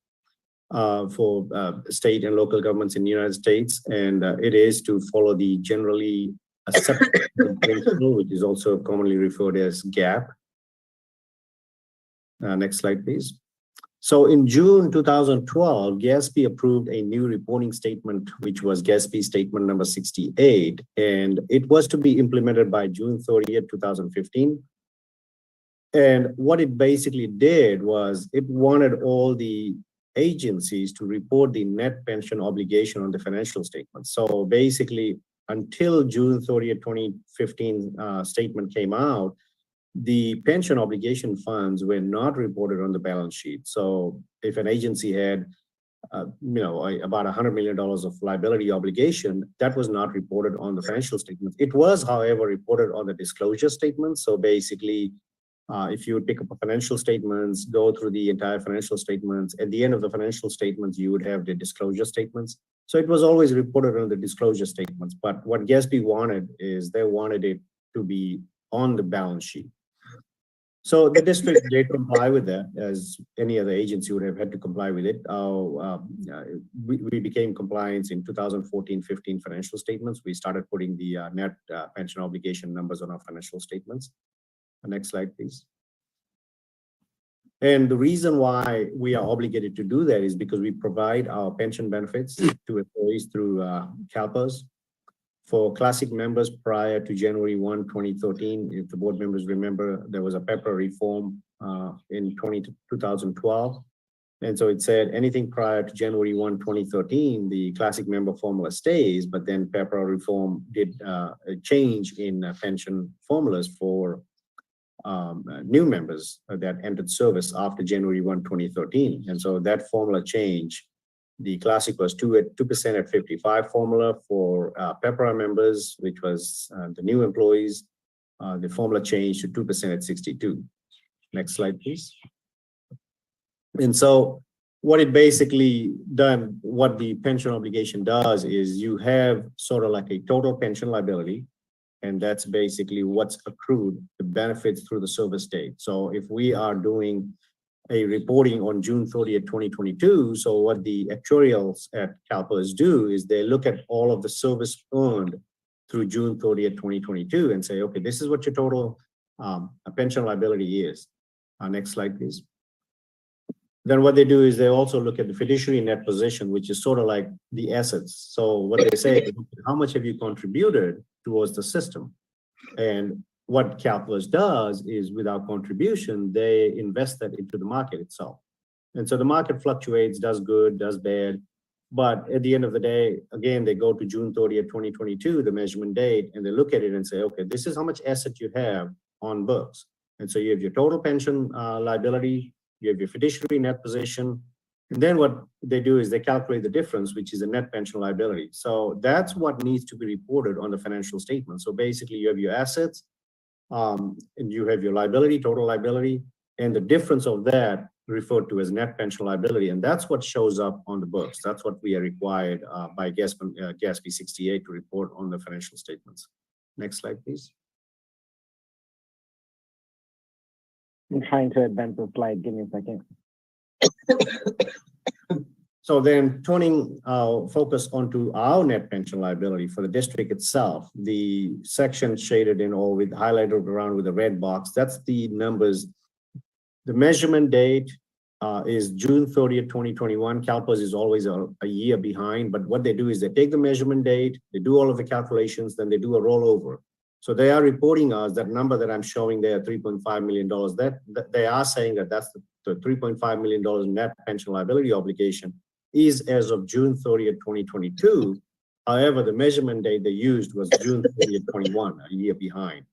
for state and local governments in the United States. And it is to follow the generally accepted principle, which is also commonly referred as GAAP. Next slide, please. So in June 2012, GASB approved a new reporting statement, which was GASB statement number 68, and it was to be implemented by June 30th, 2015. And what it basically did was it wanted all the agencies to report the net pension obligation on the financial statement. So basically, until June 30th, 2015 statement came out, the pension obligation funds were not reported on the balance sheet. So if an agency had, about $100 million of liability obligation, that was not reported on the financial statements. It was, however, reported on the disclosure statements. So basically, if you would pick up a financial statements, go through the entire financial statements, at the end of the financial statements, you would have the disclosure statements. So it was always reported on the disclosure statements. But what GASB wanted is they wanted it to be on the balance sheet. So the district did comply with that, as any other agency would have had to comply with it. We became compliant in 2014-15 financial statements. We started putting the net pension obligation numbers on our financial statements. Next slide, please. And the reason why we are obligated to do that is because we provide our pension benefits to employees through CalPERS. For classic members prior to January 1, 2013, if the board members remember, there was a PEPRA reform in 2012. And so it said anything prior to January 1, 2013, the classic member formula stays, but then PEPRA reform did a change in pension formulas for new members that entered service after January 1, 2013. And so that formula change, the classic was 2% at 55 formula for PEPRA members, which was the new employees. The formula changed to 2% at 62. Next slide, please. And so what it basically done, what the pension obligation does is you have sort of like a total pension liability, and that's basically what's accrued, the benefits through the service date. So if we are doing a reporting on June 30th, 2022. So what the actuarials at CalPERS do is they look at all of the service earned through June 30th, 2022 and say, okay, this is what your total pension liability is. Next slide, please. Then what they do is they also look at the fiduciary net position, which is sort of like the assets. So what they say is, how much have you contributed towards the system? And what CalPERS does is without contribution, they invest that into the market itself. And so the market fluctuates, does good, does bad. But at the end of the day, again, they go to June 30th, 2022, the measurement date, and they look at it and say, okay, this is how much asset you have on books. And so you have your total pension liability, you have your fiduciary net position. And then what they do is they calculate the difference, which is a net pension liability. So that's what needs to be reported on the financial statement. So basically you have your assets, and you have your liability, total liability, and the difference of that referred to as net pension liability. And that's what shows up on the books. That's what we are required by GASB 68 to report on the financial statements. Next slide, please. I'm trying to advance the slide. Give me a second. So then turning our focus onto our net pension liability for the district itself, the section shaded in or with highlighted around with a red box, that's the numbers. The measurement date is June 30th, 2021. CalPERS is always a year behind, but what they do is they take the measurement date, they do all of the calculations, then they do a rollover. So they are reporting us that number that I'm showing there, $3.5 million, that they are saying that that's the $3.5 million net pension liability obligation. is as of June 30th, 2022. However, the measurement date they used was June 30th, 21, a year behind.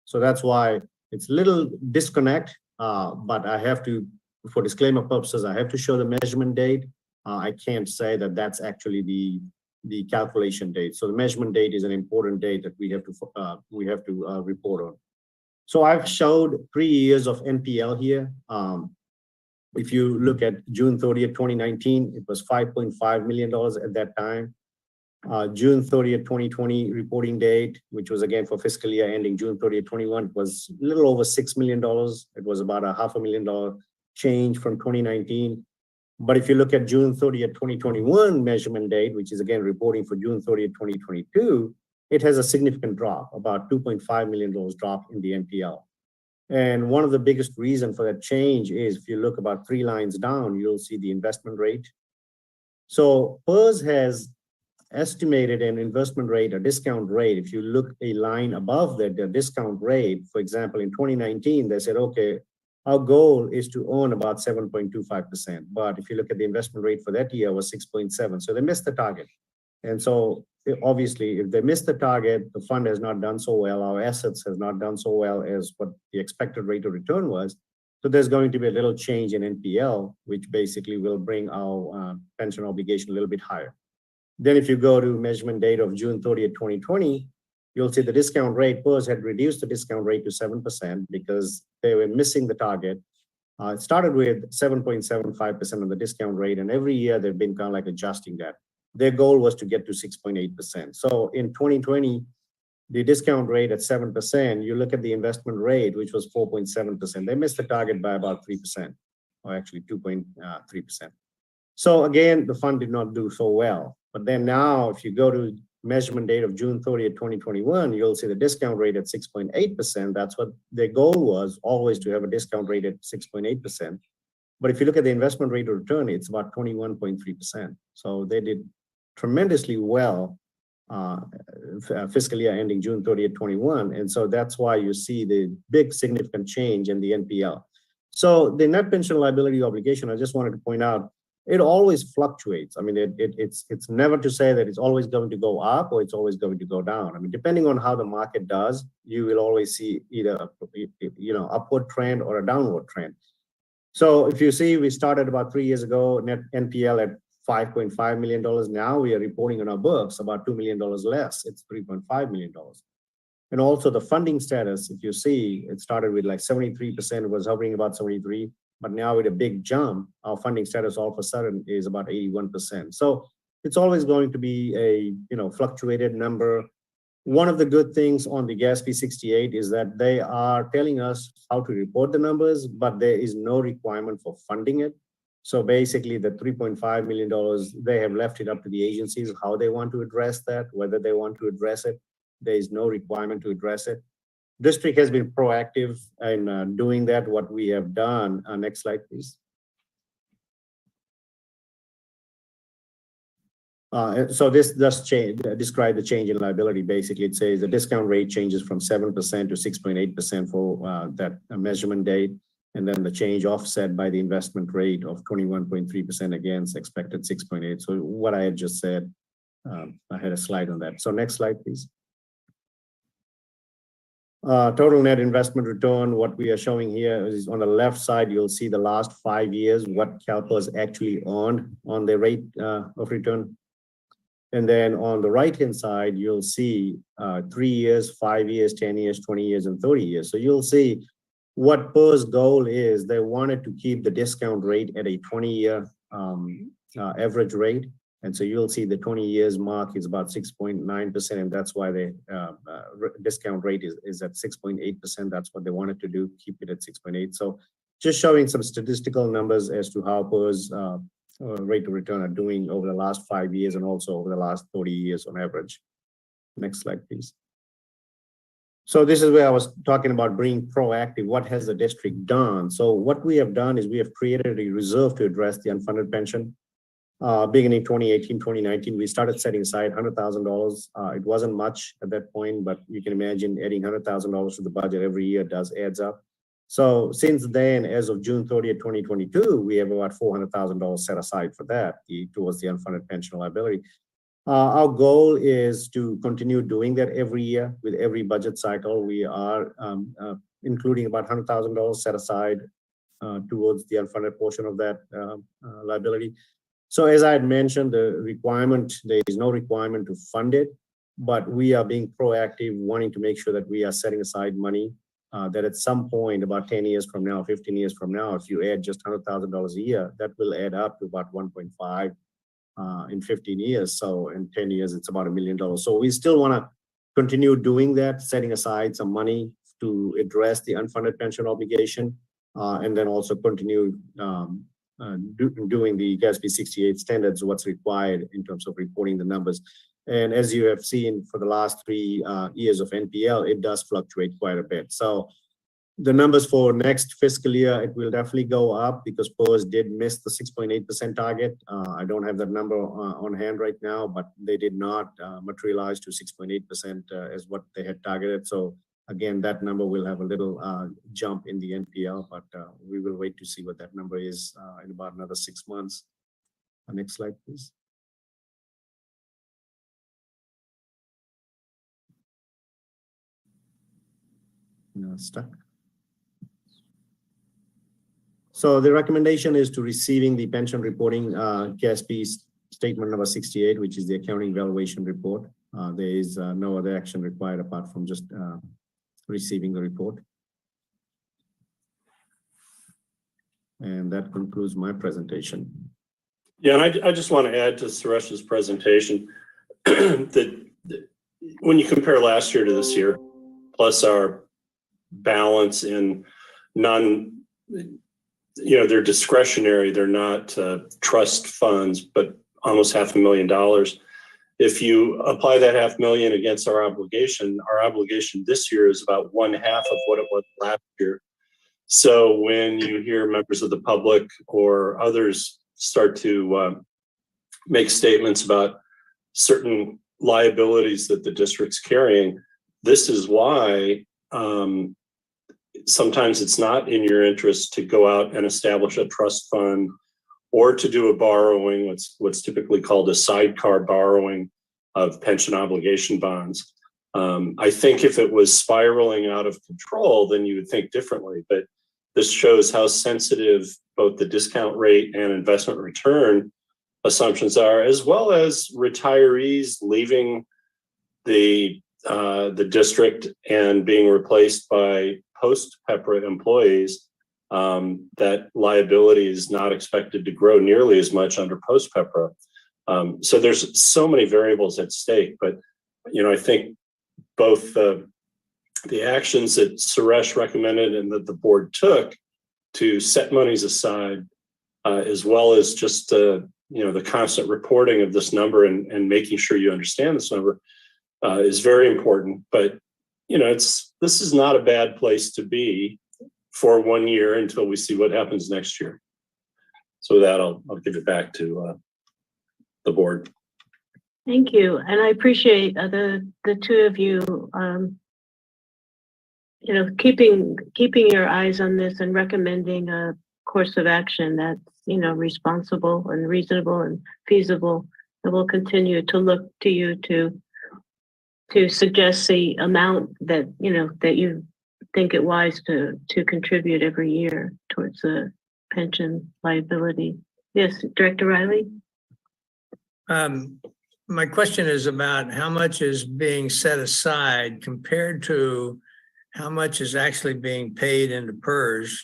So that's why it's a little disconnect, but I have to, for disclaimer purposes, I have to show the measurement date. I can't say that that's actually the calculation date. So the measurement date is an important date that we have to report on. So I've showed 3 years of NPL here. If you look at June 30th, 2019, it was $5.5 million at that time. June 30th, 2020 reporting date, which was again for fiscal year ending June 30th, 21, was a little over $6 million. It was about a $500,000 change from 2019. But if you look at June 30th, 2021 measurement date, which is again reporting for June 30th, 2022, it has a significant drop, about $2.5 million drop in the NPL. And one of the biggest reasons for that change is if you look about 3 lines down, you'll see the investment rate. So PERS has estimated an investment rate, a discount rate. If you look a line above that, the discount rate, for example, in 2019, they said, okay, our goal is to earn about 7.25%. But if you look at the investment rate for that year was 6.7. So they missed the target. And so obviously, if they missed the target, the fund has not done so well, our assets has not done so well as what the expected rate of return was. So there's going to be a little change in NPL, which basically will bring our pension obligation a little bit higher. Then if you go to measurement date of June 30th, 2020, you'll see the discount rate, PERS had reduced the discount rate to 7% because they were missing the target. It started with 7.75% of the discount rate, and every year they've been kind of like adjusting that. Their goal was to get to 6.8%. So in 2020, the discount rate at 7%, you look at the investment rate, which was 4.7%. They missed the target by about 3%, or actually 2.3%. So again, the fund did not do so well. But then now, if you go to measurement date of June 30th, 2021, you'll see the discount rate at 6.8%. That's what their goal was, always to have a discount rate at 6.8%. But if you look at the investment rate of return, it's about 21.3%. So they did tremendously well fiscal year ending June 30th, 21. And so that's why you see the big significant change in the NPL. So the net pension liability obligation, I just wanted to point out, it always fluctuates. I mean, it's never to say that it's always going to go up or it's always going to go down. I mean, depending on how the market does, you will always see either upward trend or a downward trend. So if you see, we started about 3 years ago, net NPL at $5.5 million. Now we are reporting on our books about $2 million less. It's $3.5 million. And also the funding status, if you see, it started with like 73%, it was hovering about 73, but now with a big jump, our funding status all of a sudden is about 81%. So it's always going to be a fluctuated number. One of the good things on the GASP 68 is that they are telling us how to report the numbers, but there is no requirement for funding it. So basically the $3.5 million, they have left it up to the agencies, how they want to address that, whether they want to address it. There is no requirement to address it. District has been proactive in doing that, what we have done. Next slide, please. So this does describe the change in liability. Basically, it says the discount rate changes from 7% to 6.8% for that measurement date. And then the change offset by the investment rate of 21.3% against expected 6.8. So what I had just said, I had a slide on that. So next slide, please. Total net investment return, what we are showing here is on the left side, you'll see the last 5 years, what CalPERS actually earned on the rate of return. And then on the right-hand side, you'll see 3 years, 5 years, 10 years, 20 years, and 30 years. So you'll see what PERS goal is. They wanted to keep the discount rate at a 20-year average rate. And so you'll see the 20 years mark is about 6.9%. And that's why the discount rate is at 6.8%. That's what they wanted to do, keep it at 6.8. So just showing some statistical numbers as to how PERS rate of return are doing over the last 5 years and also over the last 30 years on average. Next slide, please. So this is where I was talking about being proactive. What has the district done? So what we have done is we have created a reserve to address the unfunded pension. Beginning 2018, 2019, we started setting aside $100,000. It wasn't much at that point, but you can imagine adding $100,000 to the budget every year adds up. So since then, as of June 30th, 2022, we have about $400,000 set aside for that towards the unfunded pension liability. Our goal is to continue doing that every year. With every budget cycle, we are including about $100,000 set aside towards the unfunded portion of that liability. So as I had mentioned, there is no requirement to fund it, but we are being proactive, wanting to make sure that we are setting aside money that at some point, about 10 years from now, 15 years from now, if you add just $100,000 a year, that will add up to about 1.5 in 15 years. So in 10 years, it's about $1 million. So we still want to continue doing that, setting aside some money to address the unfunded pension obligation, and then also continue doing the GASB 68 standards, what's required in terms of reporting the numbers. And as you have seen for the last 3 years of NPL, it does fluctuate quite a bit. So the numbers for next fiscal year, it will definitely go up because PERS did miss the 6.8% target. I don't have that number on hand right now, but they did not materialize to 6.8% as what they had targeted. So again, that number will have a little jump in the NPL, but we will wait to see what that number is in about another 6 months. Next slide, please. No, stuck. So the recommendation is to receiving the pension reporting GASB statement number 68, which is the accounting valuation report. There is no other action required apart from just receiving the report. And that concludes my presentation. Yeah, and I just want to add to Suresh's presentation that when you compare last year to this year, plus our balance in they're discretionary, they're not trust funds, but almost $500,000. If you apply that $500,000 against our obligation this year is about 1/2 of what it was last year. So when you hear members of the public or others start to make statements about certain liabilities that the district's carrying, this is why sometimes it's not in your interest to go out and establish a trust fund or to do a borrowing, what's typically called a sidecar borrowing of pension obligation bonds. I think if it was spiraling out of control, then you would think differently. But this shows how sensitive both the discount rate and investment return assumptions are, as well as retirees leaving the district and being replaced by post-PEPRA employees. That liability is not expected to grow nearly as much under post-PEPRA. So there's so many variables at stake, but I think both the actions that Suresh recommended and that the board took to set monies aside, as well as just the constant reporting of this number and making sure you understand this number is very important. But this is not a bad place to be for 1 year until we see what happens next year. So with that, I'll give it back to the board. Thank you, and I appreciate the two of you, keeping your eyes on this and recommending a course of action that's responsible and reasonable and feasible. And we'll continue to look to you to suggest the amount that that you think it wise to contribute every year towards the pension liability. Yes, Director Riley. My question is about how much is being set aside compared to how much is actually being paid into PERS.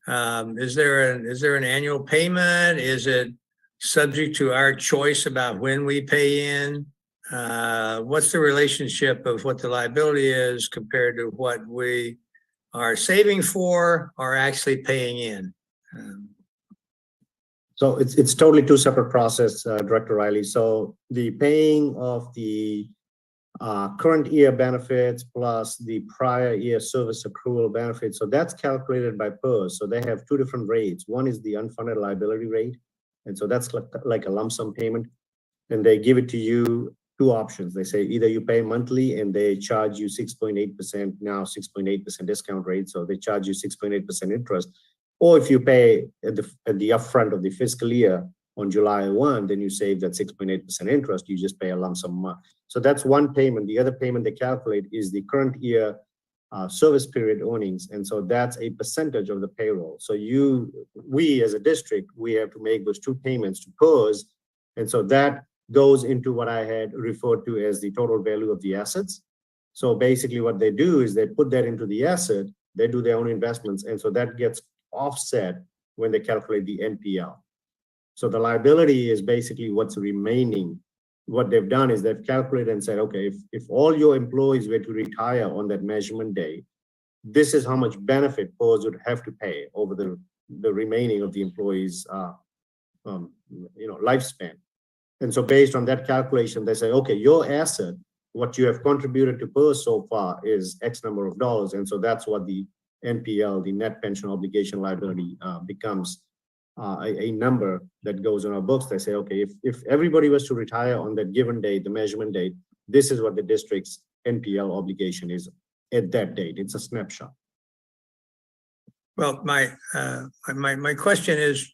Is there an annual payment? Is it subject to our choice about when we pay in? What's the relationship of what the liability is compared to what we are saving for or actually paying in? So it's totally two separate process, Director Riley. So the paying of the current year benefits plus the prior year service accrual benefits, so that's calculated by PERS. So they have two different rates. One is the unfunded liability rate, and so that's like a lump sum payment, and they give it to you two options. They say either you pay monthly and they charge you 6.8%, now 6.8% discount rate, so they charge you 6.8% interest. Or if you pay at the upfront of the fiscal year on July 1, then you save that 6.8% interest, you just pay a lump sum. So that's one payment. The other payment they calculate is the current year service period earnings. And so that's a percentage of the payroll. So we as a district, we have to make those two payments to PERS. And so that goes into what I had referred to as the total value of the assets. So basically what they do is they put that into the asset, they do their own investments. And so that gets offset when they calculate the NPL. So the liability is basically what's remaining. What they've done is they've calculated and said, okay, if all your employees were to retire on that measurement day, this is how much benefit PERS would have to pay over the remaining of the employees' lifespan. And so based on that calculation, they say, okay, your asset, what you have contributed to PERS so far is X number of dollars. And so that's what the NPL, the net pension obligation liability, becomes a number that goes on our books. They say, okay, if everybody was to retire on that given date, the measurement date, this is what the district's NPL obligation is at that date. It's a snapshot. Well, my question is,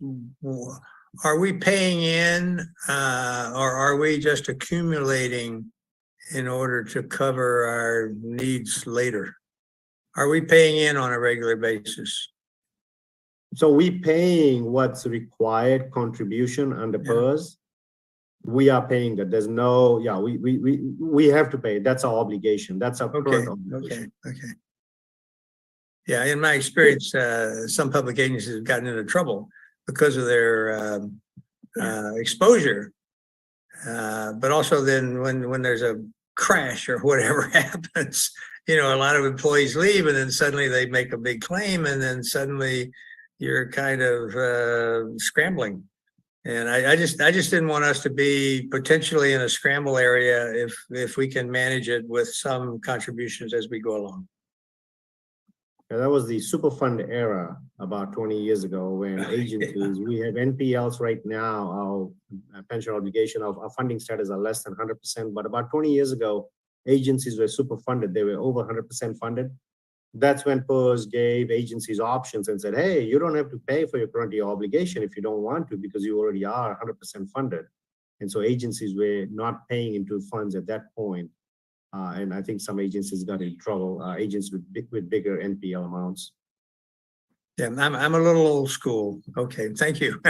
are we paying in or are we just accumulating in order to cover our needs later? Are we paying in on a regular basis? So we paying what's required contribution under PERS. We are paying that. There's no, we have to pay. That's our obligation. That's our current obligation. Okay. Yeah, in my experience, some public agencies have gotten into trouble because of their exposure. But also then when there's a crash or whatever happens, a lot of employees leave and then suddenly they make a big claim and then suddenly you're kind of scrambling. And I just didn't want us to be potentially in a scramble area if we can manage it with some contributions as we go along. Yeah, that was the Superfund era about 20 years ago when agencies, we have NPLs right now, our pension obligation, our funding status are less than 100%. But about 20 years ago, agencies were super funded. They were over 100% funded. That's when PERS gave agencies options and said, hey, you don't have to pay for your current year obligation if you don't want to, because you already are 100% funded. And so agencies were not paying into funds at that point. And I think some agencies got in trouble, agents with bigger NPL amounts. Yeah, I'm a little old school. Okay, thank you.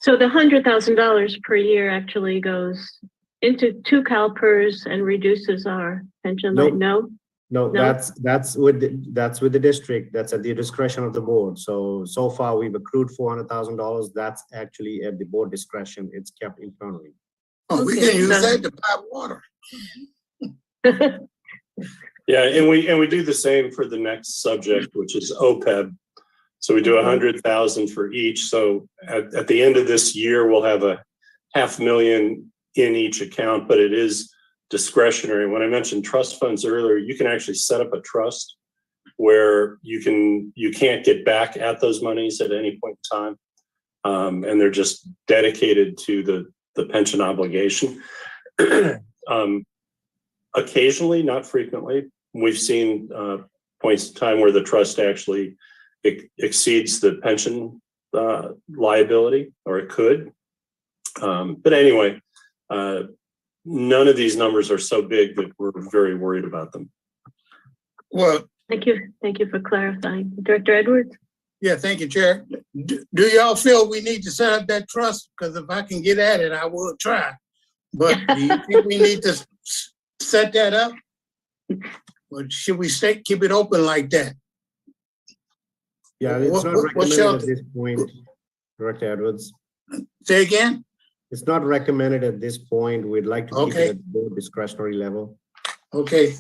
So the $100,000 per year actually goes into two CalPERS and reduces our pension line? No? No, that's with the district. That's at the discretion of the board. So far we've accrued $400,000. That's actually at the board discretion. It's kept internally. Oh, we can use that to buy water. Yeah, and we do the same for the next subject, which is OPEB. So we do 100,000 for each. So at the end of this year, we'll have a $500,000 in each account, but it is discretionary. When I mentioned trust funds earlier, you can actually set up a trust where you can't get back at those monies at any point in time. And they're just dedicated to the pension obligation. Occasionally, not frequently, we've seen points in time where the trust actually exceeds the pension liability, or it could. But anyway, none of these numbers are so big that we're very worried about them. Well, thank you for clarifying. Director Edwards? Yeah, thank you, Chair. Do y'all feel we need to set up that trust? Because if I can get at it, I will try. But do you think we need to set that up? Or should we keep it open like that? Yeah, it's not recommended at this point, Director Edwards. Say again? It's not recommended at this point. We'd like to keep it at the discretionary level. Okay,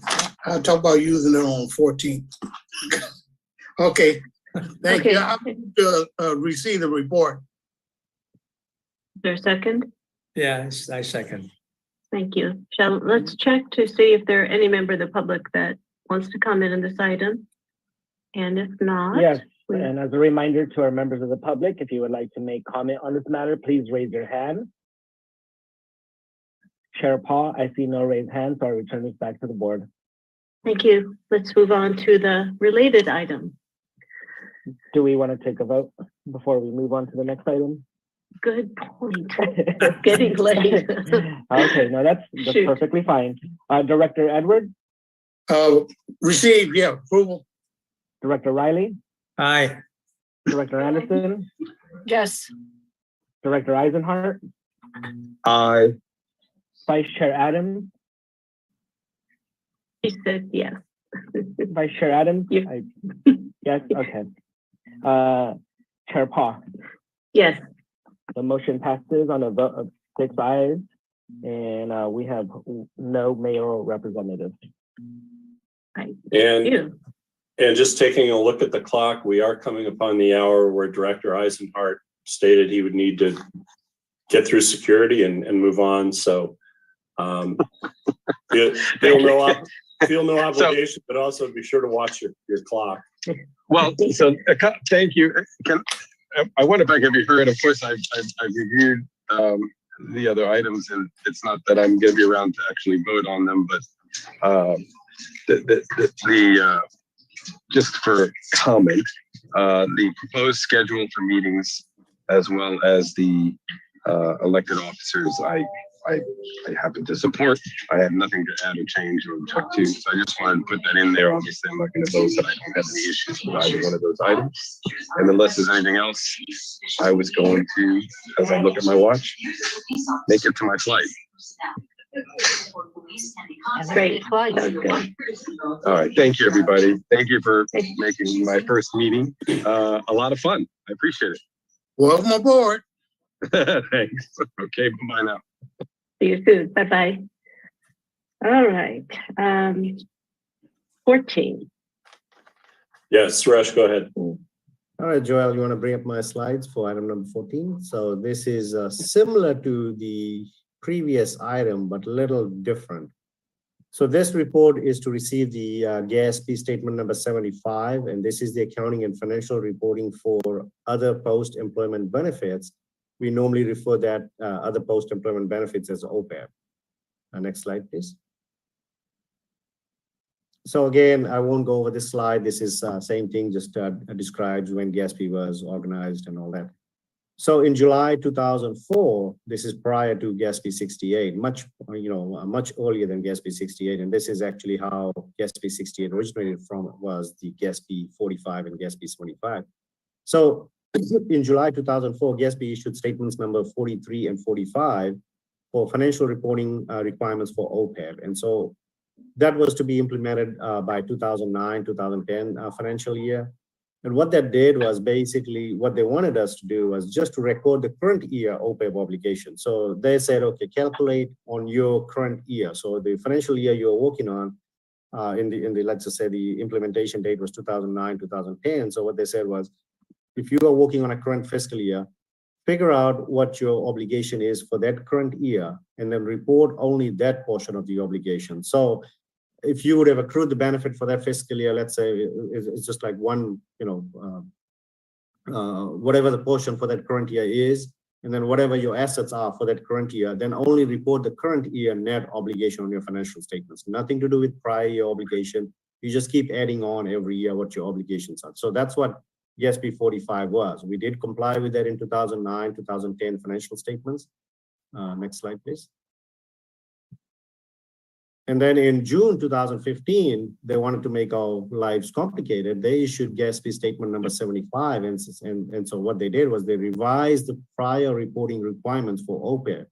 I'll talk about using it on 14th. Okay, thank you. I'll receive the report. Is there a second? Yeah, I second. Thank you. Let's check to see if there are any member of the public that wants to comment on this item. And if not. Yes, and as a reminder to our members of the public, if you would like to make comment on this matter, please raise your hand. Chair Paul, I see no raised hands, so I return this back to the board. Thank you. Let's move on to the related item. Do we want to take a vote before we move on to the next item? Good point. It's getting late. Okay, no, that's Shoot. perfectly fine. Director Edwards, Receive, yeah, approval. Director Riley, Aye. Director Anderson, Yes. Director Eisenhart, Aye. Vice Chair Adams, She said yes. Vice Chair Adams. Yeah. Yes, okay. Chair Paul, Yes. the motion passes on a vote of 6 ayes, and we have no mayoral representatives. Right. And, You. and just taking a look at the clock, we are coming upon the hour where Director Eisenhart stated he would need to get through security and move on. So feel no obligation, but also be sure to watch your clock. Well, so thank you. I wonder if I can be heard. Of course, I've reviewed the other items, and it's not that I'm going to be around to actually vote on them, but just for comment, the proposed schedule for meetings as well as the elected officers, I happen to support. I have nothing to add or change or object to. So I just wanted to put that in there. Obviously, I'm not going to vote that I don't have any issues with either one of those items. And unless there's anything else, I was going to, as I look at my watch, make it to my flight. Great. Sounds good. All right. Thank you, everybody. Thank you for making my first meeting a lot of fun. I appreciate it. Welcome aboard. Thanks. Okay. Bye now. See you soon. Bye-bye. All right. 14. Yes, Suresh, go ahead. All right, Joel, you want to bring up my slides for item number 14? So this is similar to the previous item, but a little different. So this report is to receive the GASP statement number 75, and this is the accounting and financial reporting for other post-employment benefits. We normally refer that other post-employment benefits as OPEB. Next slide, please. So again, I won't go over this slide. This is same thing, just describes when GASP was organized and all that. So in July 2004, this is prior to GASP 68, much earlier than GASP 68, and this is actually how GASP 68 originated from, was the GASP 45 and GASP 75. So in July 2004, GASP issued statements number 43 and 45 for financial reporting requirements for OPEB. And so that was to be implemented by 2009-2010 financial year. And what that did was basically what they wanted us to do was just to record the current year OPEB obligation. So they said, okay, calculate on your current year. So the financial year you're working on in the let's just say the implementation date was 2009-2010. So what they said was, if you are working on a current fiscal year, figure out what your obligation is for that current year, and then report only that portion of the obligation. So if you would have accrued the benefit for that fiscal year, let's say it's just like one, whatever the portion for that current year is, and then whatever your assets are for that current year, then only report the current year net obligation on your financial statements. Nothing to do with prior year obligation. You just keep adding on every year what your obligations are. So that's what GASP 45 was. We did comply with that in 2009, 2010 financial statements. Next slide, please. And then in June 2015, they wanted to make our lives complicated. They issued GASP statement number 75. And so what they did was they revised the prior reporting requirements for OPEB.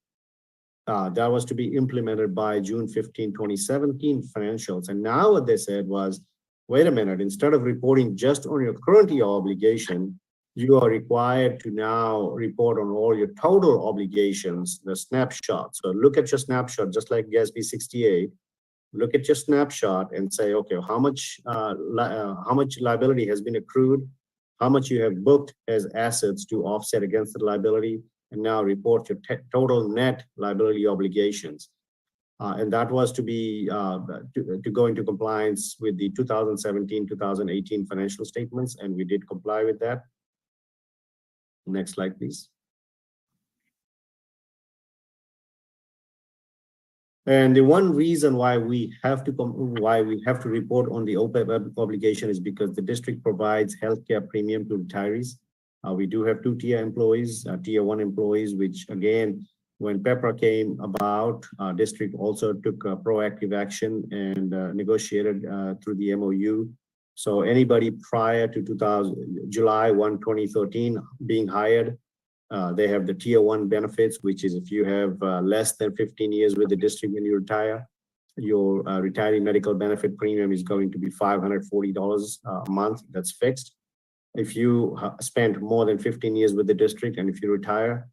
That was to be implemented by June 15, 2017 financials. And now what they said was, wait a minute, instead of reporting just on your current year obligation, you are required to now report on all your total obligations, the snapshot. So look at your snapshot, just like GASP 68. Look at your snapshot and say, okay, how much liability has been accrued, how much you have booked as assets to offset against the liability, and now report your total net liability obligations. And that was to be to go into compliance with the 2017-2018 financial statements, and we did comply with that. Next slide, please. And the one reason why we have to report on the OPEB obligation is because the district provides healthcare premium to retirees. We do have two tier employees, tier one employees, which again, when PEPRA came about, district also took proactive action and negotiated through the MOU. So anybody prior to July 1, 2013 being hired, they have the tier one benefits, which is if you have less than 15 years with the district when you retire, your retiree medical benefit premium is going to be $540 a month. That's fixed. If you spent more than 15 years with the district and if you retire,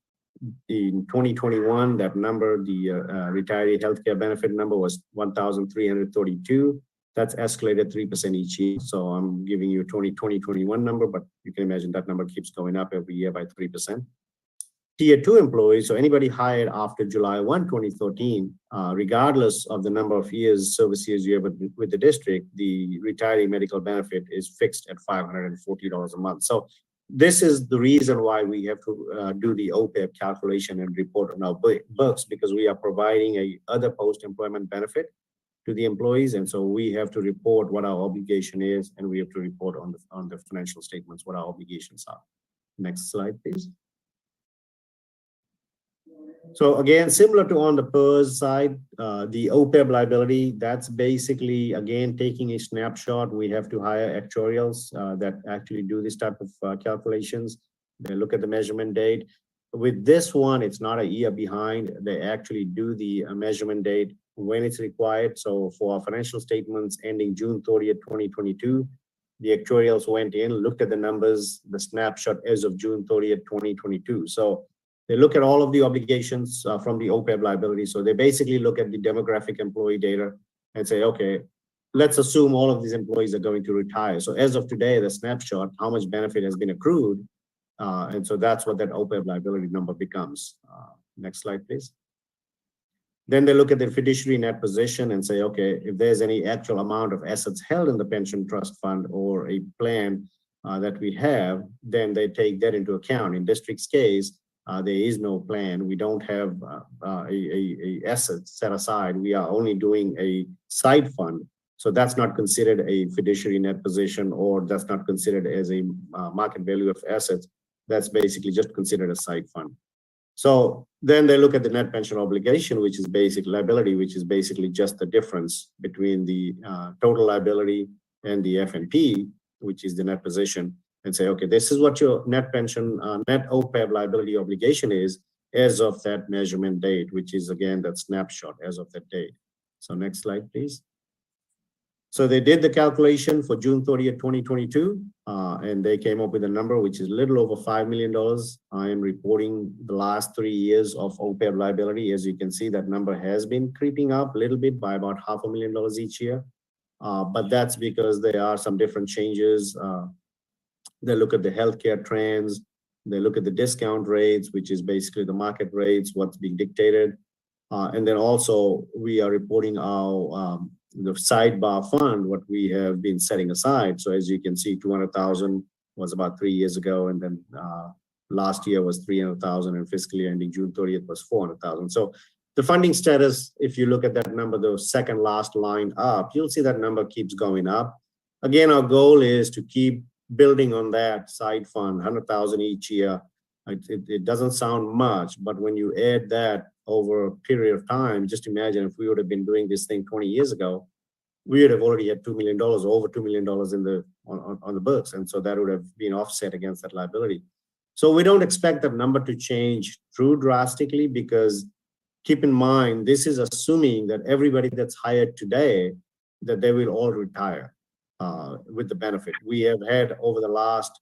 in 2021, that number, the retiree healthcare benefit number was 1,332. That's escalated 3% each year. So I'm giving you a 2021 number, but you can imagine that number keeps going up every year by 3%. Tier two employees, so anybody hired after July 1, 2013, regardless of the number of years, service years you have with the district, the retiree medical benefit is fixed at $540 a month. So this is the reason why we have to do the OPEB calculation and report on our books, because we are providing a other post-employment benefit to the employees. And so we have to report what our obligation is, and we have to report on the financial statements what our obligations are. Next slide, please. So again, similar to on the PERS side, the OPEB liability, that's basically, again, taking a snapshot. We have to hire actuarials that actually do this type of calculations. They look at the measurement date. With this one, it's not a year behind. They actually do the measurement date when it's required. So for our financial statements ending June 30th, 2022, the actuarials went in, looked at the numbers, the snapshot as of June 30th, 2022. So they look at all of the obligations from the OPEB liability. So they basically look at the demographic employee data and say, okay, let's assume all of these employees are going to retire. So as of today, the snapshot, how much benefit has been accrued. And so that's what that OPEB liability number becomes. Next slide, please. Then they look at the fiduciary net position and say, okay, if there's any actual amount of assets held in the pension trust fund or a plan that we have, then they take that into account. In district's case, there is no plan. We don't have a asset set aside. We are only doing a side fund. So that's not considered a fiduciary net position, or that's not considered as a market value of assets. That's basically just considered a side fund. So then they look at the net pension obligation, which is basic liability, which is basically just the difference between the total liability and the FNP, which is the net position, and say, okay, this is what your net pension, net OPEB liability obligation is as of that measurement date, which is again, that snapshot as of that date. So next slide, please. So they did the calculation for June 30th, 2022, and they came up with a number which is a little over $5 million. I am reporting the last 3 years of OPEB liability. As you can see, that number has been creeping up a little bit by about $500,000 each year. But that's because there are some different changes. They look at the healthcare trends. They look at the discount rates, which is basically the market rates, what's being dictated. And then also we are reporting our the sidebar fund, what we have been setting aside. So as you can see, 200,000 was about 3 years ago. And then last year was 300,000, and fiscal year ending June 30th was 400,000. So the funding status, if you look at that number, the second last line up, you'll see that number keeps going up. Again, our goal is to keep building on that side fund, 100,000 each year. It doesn't sound much, but when you add that over a period of time, just imagine if we would have been doing this thing 20 years ago, we would have already had $2 million, over $2 million on the books. And so that would have been offset against that liability. So we don't expect that number to change too drastically, because keep in mind, this is assuming that everybody that's hired today, that they will all retire with the benefit. We have had over the last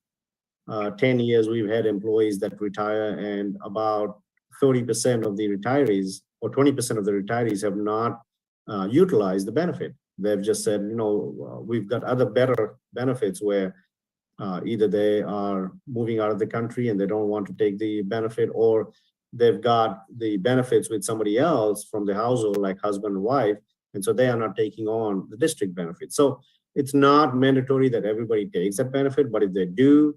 10 years, we've had employees that retire, and about 30% of the retirees or 20% of the retirees have not utilized the benefit. They've just said, you know, we've got other better benefits where either they are moving out of the country and they don't want to take the benefit, or they've got the benefits with somebody else from the household, like husband and wife, and so they are not taking on the district benefit. So it's not mandatory that everybody takes that benefit, but if they do,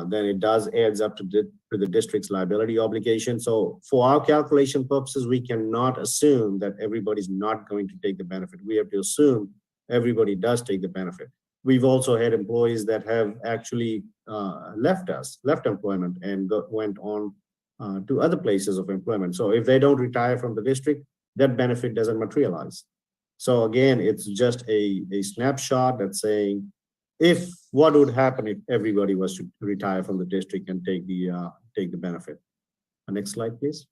then it does adds up to the district's liability obligation. So for our calculation purposes, we cannot assume that everybody's not going to take the benefit. We have to assume everybody does take the benefit. We've also had employees that have actually left employment and went on to other places of employment. So if they don't retire from the district, that benefit doesn't materialize. So again, it's just a snapshot that's saying, what would happen if everybody was to retire from the district and take the benefit. Next slide, please.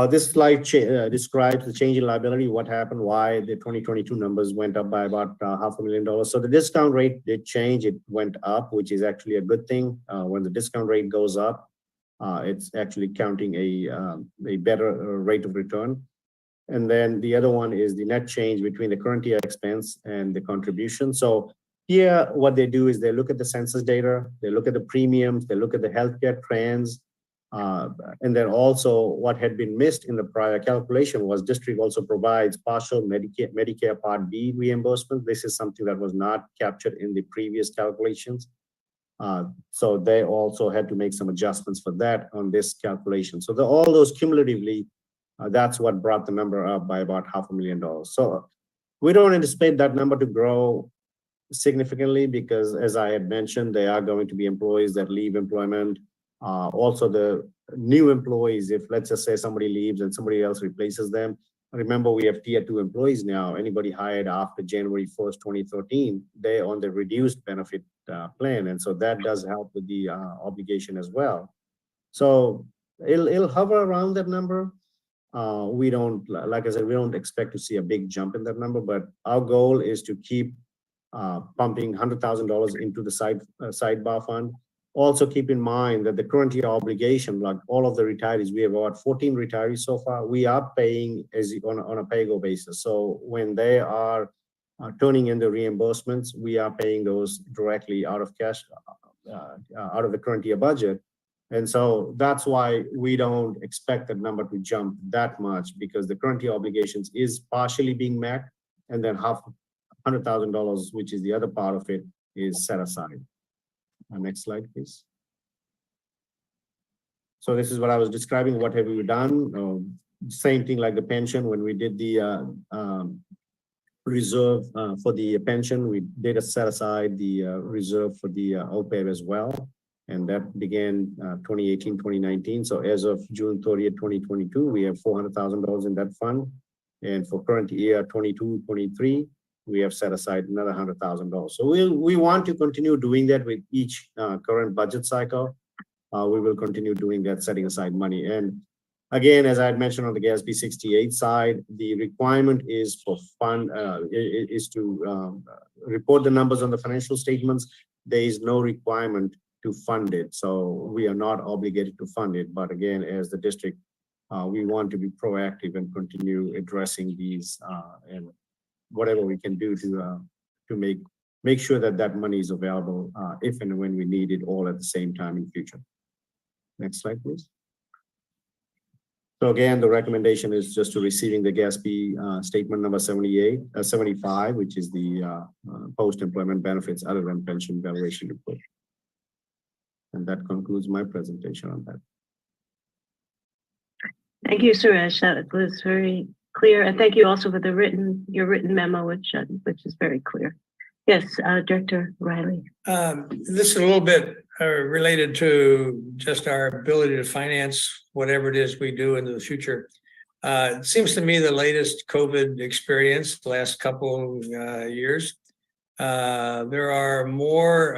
This slide describes the change in liability, what happened, why the 2022 numbers went up by about $500,000. So the discount rate did change, it went up, which is actually a good thing. When the discount rate goes up, it's actually counting a better rate of return. And then the other one is the net change between the current year expense and the contribution. So here, what they do is they look at the census data, they look at the premiums, they look at the healthcare trends, and then also what had been missed in the prior calculation was district also provides partial Medicare Part B reimbursement. This is something that was not captured in the previous calculations. So they also had to make some adjustments for that on this calculation. So all those cumulatively, that's what brought the number up by about $500,000. So we don't anticipate that number to grow significantly because, as I had mentioned, there are going to be employees that leave employment. Also, the new employees, if let's just say somebody leaves and somebody else replaces them, remember we have tier 2 employees now. Anybody hired after January 1st, 2013, they're on the reduced benefit plan. And so that does help with the obligation as well. So it'll hover around that number. We don't, like I said, we don't expect to see a big jump in that number, but our goal is to keep pumping $100,000 into the sidebar fund. Also keep in mind that the current year obligation, like all of the retirees, we have about 14 retirees so far. We are paying on a pay-go basis. So when they are turning in the reimbursements, we are paying those directly out of cash, out of the current year budget. And so that's why we don't expect that number to jump that much because the current year obligations is partially being met, and then $100,000, which is the other part of it, is set aside. Next slide, please. So this is what I was describing. What have we done? Same thing like the pension. When we did the reserve for the pension, we did set aside the reserve for the OPEB as well. And that began 2018, 2019. So as of June 30th, 2022, we have $400,000 in that fund. And for current year 22, 23, we have set aside another $100,000. So we want to continue doing that with each current budget cycle. We will continue doing that, setting aside money. And again, as I had mentioned on the GASB 68 side, the requirement is for is to report the numbers on the financial statements. There is no requirement to fund it. So we are not obligated to fund it. But again, as the district, we want to be proactive and continue addressing these and whatever we can do to make sure that that money is available if and when we need it all at the same time in future. Next slide, please. So again, the recommendation is just to receiving the GASB statement number 75, which is the post-employment benefits other than pension valuation report. And that concludes my presentation on that. Thank you, Suresh. That was very clear. And thank you also for your written memo, which is very clear. Yes, Director Riley. This is a little bit related to just our ability to finance whatever it is we do into the future. It seems to me the latest COVID experience, the last couple years, there are more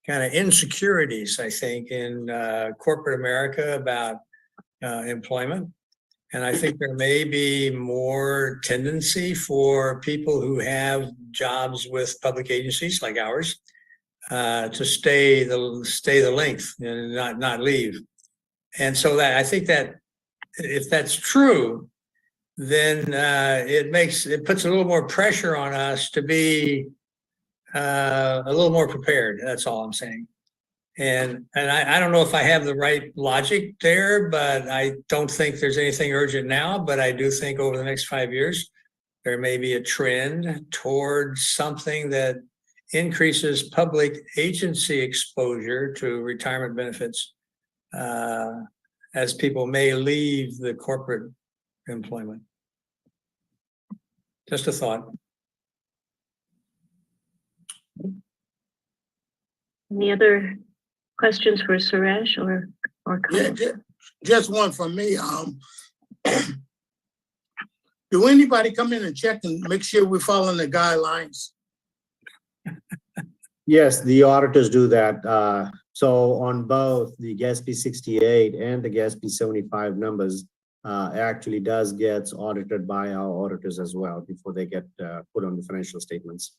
kind of insecurities, I think, in corporate America about employment. And I think there may be more tendency for people who have jobs with public agencies like ours to stay the length and not leave. And so that I think that if that's true, then it puts a little more pressure on us to be a little more prepared. That's all I'm saying. And I don't know if I have the right logic there, but I don't think there's anything urgent now. But I do think over the next 5 years, there may be a trend towards something that increases public agency exposure to retirement benefits as people may leave the corporate employment. Just a thought. Any other questions for Suresh or Yeah, comments? just one from me. Do anybody come in and check and make sure we're following the guidelines? Yes, the auditors do that. So on both the GASB 68 and the GASB 75 numbers, actually does get audited by our auditors as well before they get put on the financial statements.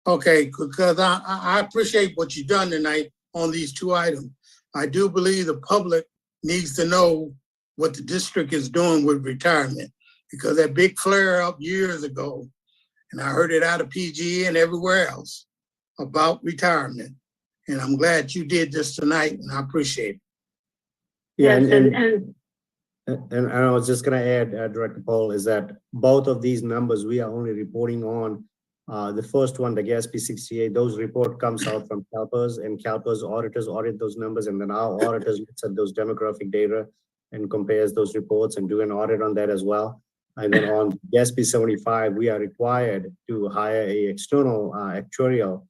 Okay, because I appreciate what you've done tonight on these two items. I do believe the public needs to know what the district is doing with retirement, because that big flare up years ago, and I heard it out of PG and everywhere else about retirement. And I'm glad you did this tonight, and I appreciate it. Yeah, Yes, and I was just gonna add, Director Paul, is that both of these numbers, we are only reporting on the first one, the GASB 68, those report comes out from CalPERS, and CalPERS auditors audit those numbers, and then our auditors looks at those demographic data and compares those reports and do an audit on that as well. And then on GASB 75, we are required to hire a external actuarial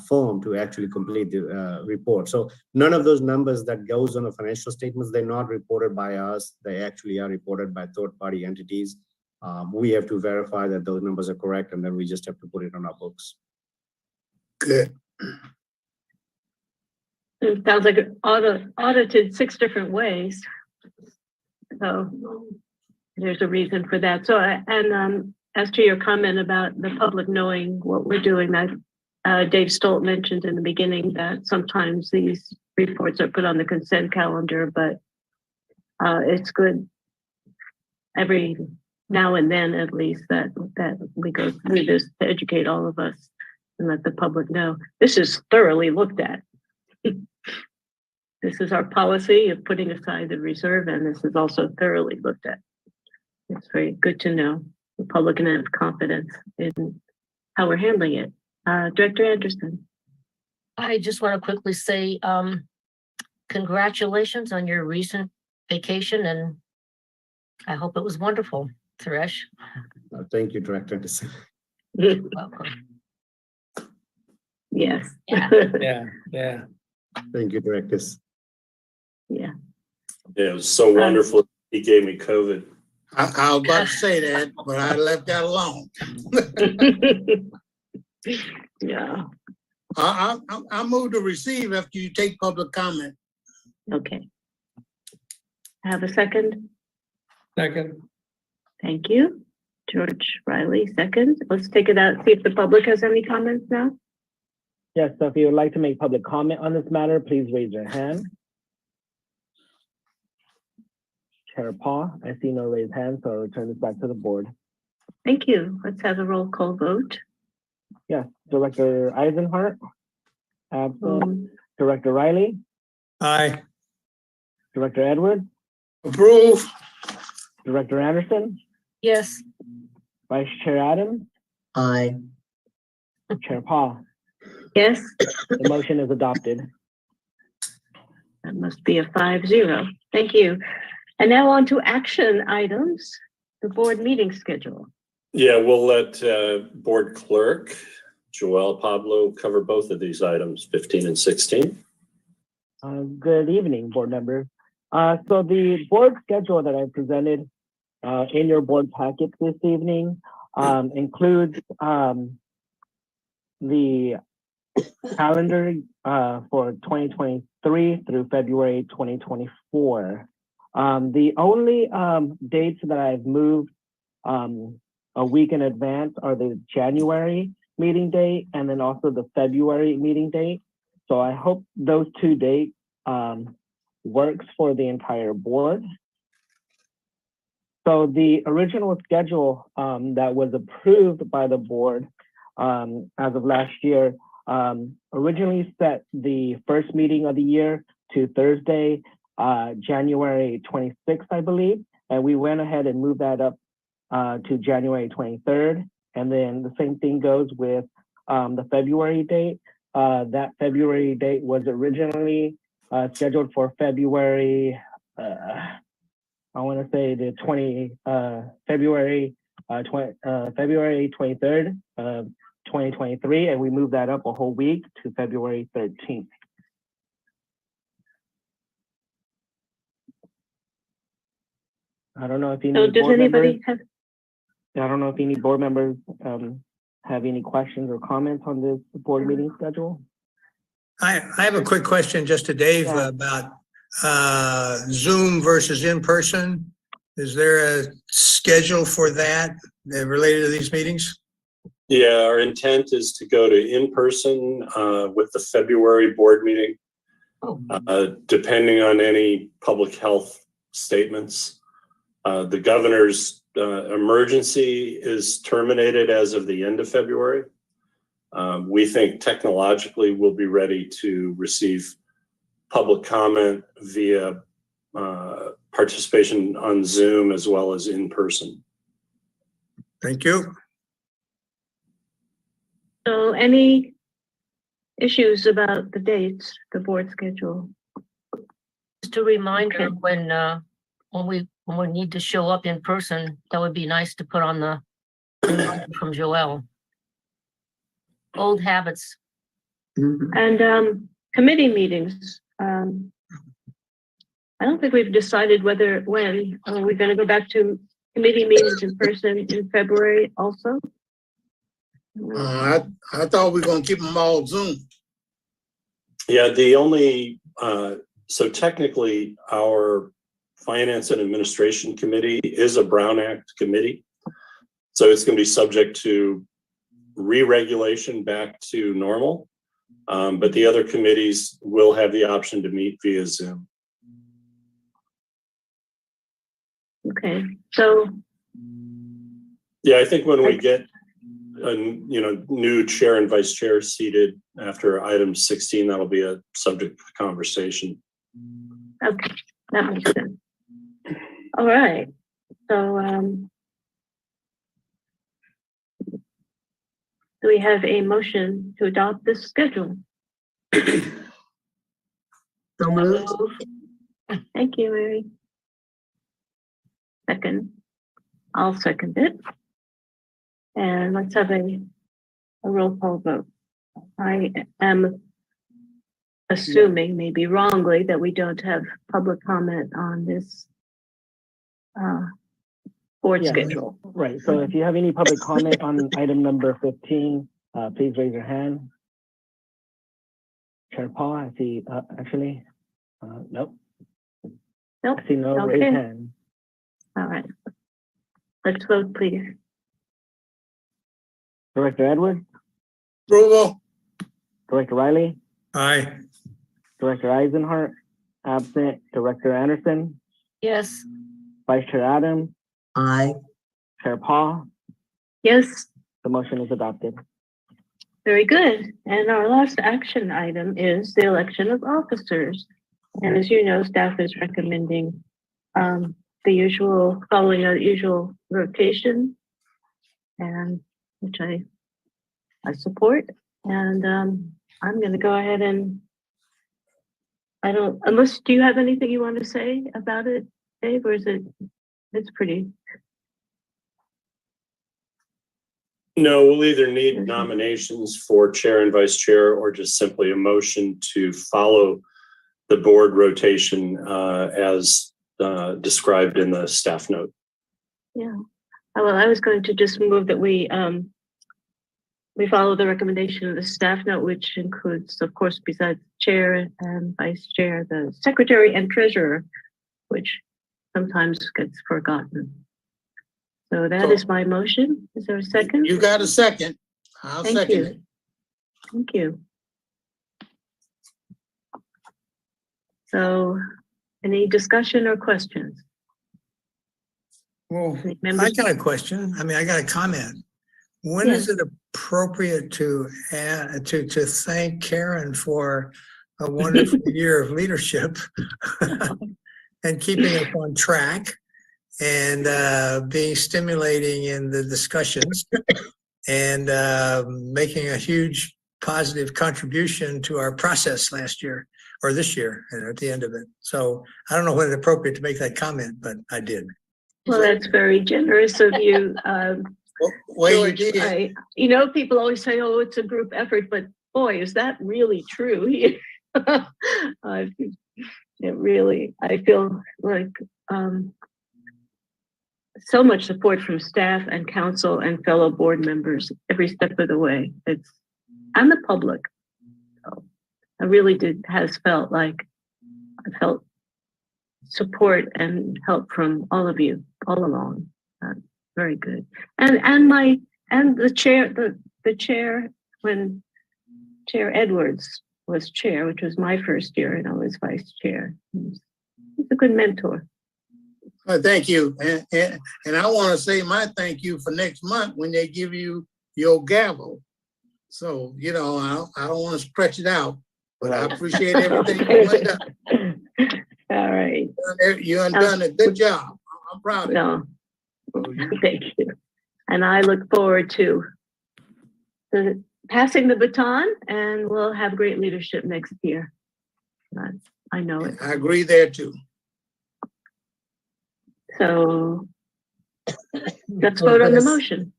firm to actually complete the report. So none of those numbers that goes on the financial statements, they're not reported by us. They actually are reported by third-party entities. We have to verify that those numbers are correct, and then we just have to put it on our books. Good. it sounds like audited 6 different ways. So there's a reason for that. So, as to your comment about the public knowing what we're doing, that Dave Stolt mentioned in the beginning that sometimes these reports are put on the consent calendar, but it's good every now and then, at least, that we go through this to educate all of us and let the public know. This is thoroughly looked at. This is our policy of putting aside the reserve, and this is also thoroughly looked at. It's very good to know the public can have confidence in how we're handling it. Director Anderson. I just want to quickly say, congratulations on your recent vacation, and I hope it was wonderful, Suresh. Thank you, Director Anderson. Welcome. Yes. Yeah. Yeah. Thank you, directors. Yeah. Yeah, it was so wonderful. He gave me COVID. I was about to say that, but I left that alone. Yeah. I move to receive after you take public comment. Okay. Have a second? Second. Thank you. George Riley, second. Let's take it out, see if the public has any comments now. Yes, so if you would like to make public comment on this matter, please raise your hand. Chair Paul, I see no raised hands, so I'll return this back to the board. Thank you. Let's have a roll call vote. Yes, Director Eisenhart. Absent. Director Riley. Aye. Director Edwards. Approve. Director Anderson. Yes. Vice Chair Adams. Aye. Chair Paul. Yes. The motion is adopted. That must be a 5-0. Thank you. And now on to action items, the board meeting schedule. Yeah, we'll let board clerk Joelle Pablo cover both of these items, 15 and 16. Good evening, board members. So the board schedule that I presented in your board packet this evening includes the calendar for 2023 through February 2024. The only dates that I've moved a week in advance are the January meeting date and then also the February meeting date. So I hope those 2 dates works for the entire board. So the original schedule that was approved by the board as of last year originally set the first meeting of the year to Thursday, January 26th, I believe. And we went ahead and moved that up to January 23rd. And then the same thing goes with the February date. That February date was originally scheduled for February, I want to say the February 23rd, 2023, and we moved that up a whole week to February 13th. I don't know if you So need does board anybody members. I don't know if any board members have any questions or comments on this board meeting schedule. I have a quick question just to Dave Yeah. about Zoom versus in person. Is there a schedule for that related to these meetings? Yeah, our intent is to go to in-person with the February board meeting, depending on any public health statements. The governor's emergency is terminated as of the end of February. We think technologically we'll be ready to receive public comment via participation on Zoom as well as in person. Thank you. So any issues about the dates, the board schedule? Just a reminder, when we need to show up in person, that would be nice to put on the from Joelle. Old habits. And committee meetings. I don't think we've decided when. Are we going to go back to committee meetings in person in February also? I thought we were gonna keep them all Zoom. Yeah, the only, so technically our Finance and Administration Committee is a Brown Act committee. So it's going to be subject to re-regulation back to normal. But the other committees will have the option to meet via Zoom. Okay, so. Yeah, I think when we get a new chair and vice chair seated after item 16, that'll be a subject of conversation. Okay, that makes sense. All right, so do we have a motion to adopt this schedule? So moved. Thank you, Mary. Second, I'll second it. And let's have a roll call vote. I am assuming, maybe wrongly, that we don't have public comment on this board schedule. Right, so if you have any public comment on item number 15, please raise your hand. Chair Paul, I see, actually, nope. Nope. I see no Okay. raised hand. All right. Let's vote, please. Director Edwards, Approval. Director Riley, Aye. Director Eisenhart, absent. Director Anderson, Yes. Vice Chair Adams, Aye. Chair Paul, Yes, the motion is adopted. very good. And our last action item is the election of officers. And as you know, staff is recommending following the usual rotation, and which I support. And I'm going to go ahead and do you have anything you want to say about it, Dave, or it's pretty? No, we'll either need nominations for chair and vice chair or just simply a motion to follow the board rotation as described in the staff note. Yeah. Well, I was going to just move that we follow the recommendation of the staff note, which includes, of course, besides chair and vice chair, the secretary and treasurer, which sometimes gets forgotten. So that is my motion. Is there a second? You got a second. I'll Thank second you. it. Thank you. So any discussion or questions? Well, Any I members? got a question. I mean, I got a comment. When is it appropriate to thank Karen for a wonderful year of leadership and keeping us on track and being stimulating in the discussions? and making a huge positive contribution to our process last year or this year at the end of it. So I don't know when it's appropriate to make that comment, but I did. Well, that's very generous of you. Well, you George, did. you know, people always say, oh, it's a group effort, but boy, is that really true here? It really, I feel like so much support from staff and council and fellow board members every step of the way. And the public. So I really has felt like I felt support and help from all of you all along. Very good. And the chair when Chair Edwards was chair, which was my first year, and I was vice chair. He's a good mentor. Thank you. And I want to say my thank you for next month when they give you your gavel. So, you know, I don't want to stretch it out, but I appreciate everything you've done. All right. You've done a good job. I'm proud of you. Thank you. And I look forward to passing the baton, and we'll have great leadership next year. I know it. I agree there too. So let's vote on the motion.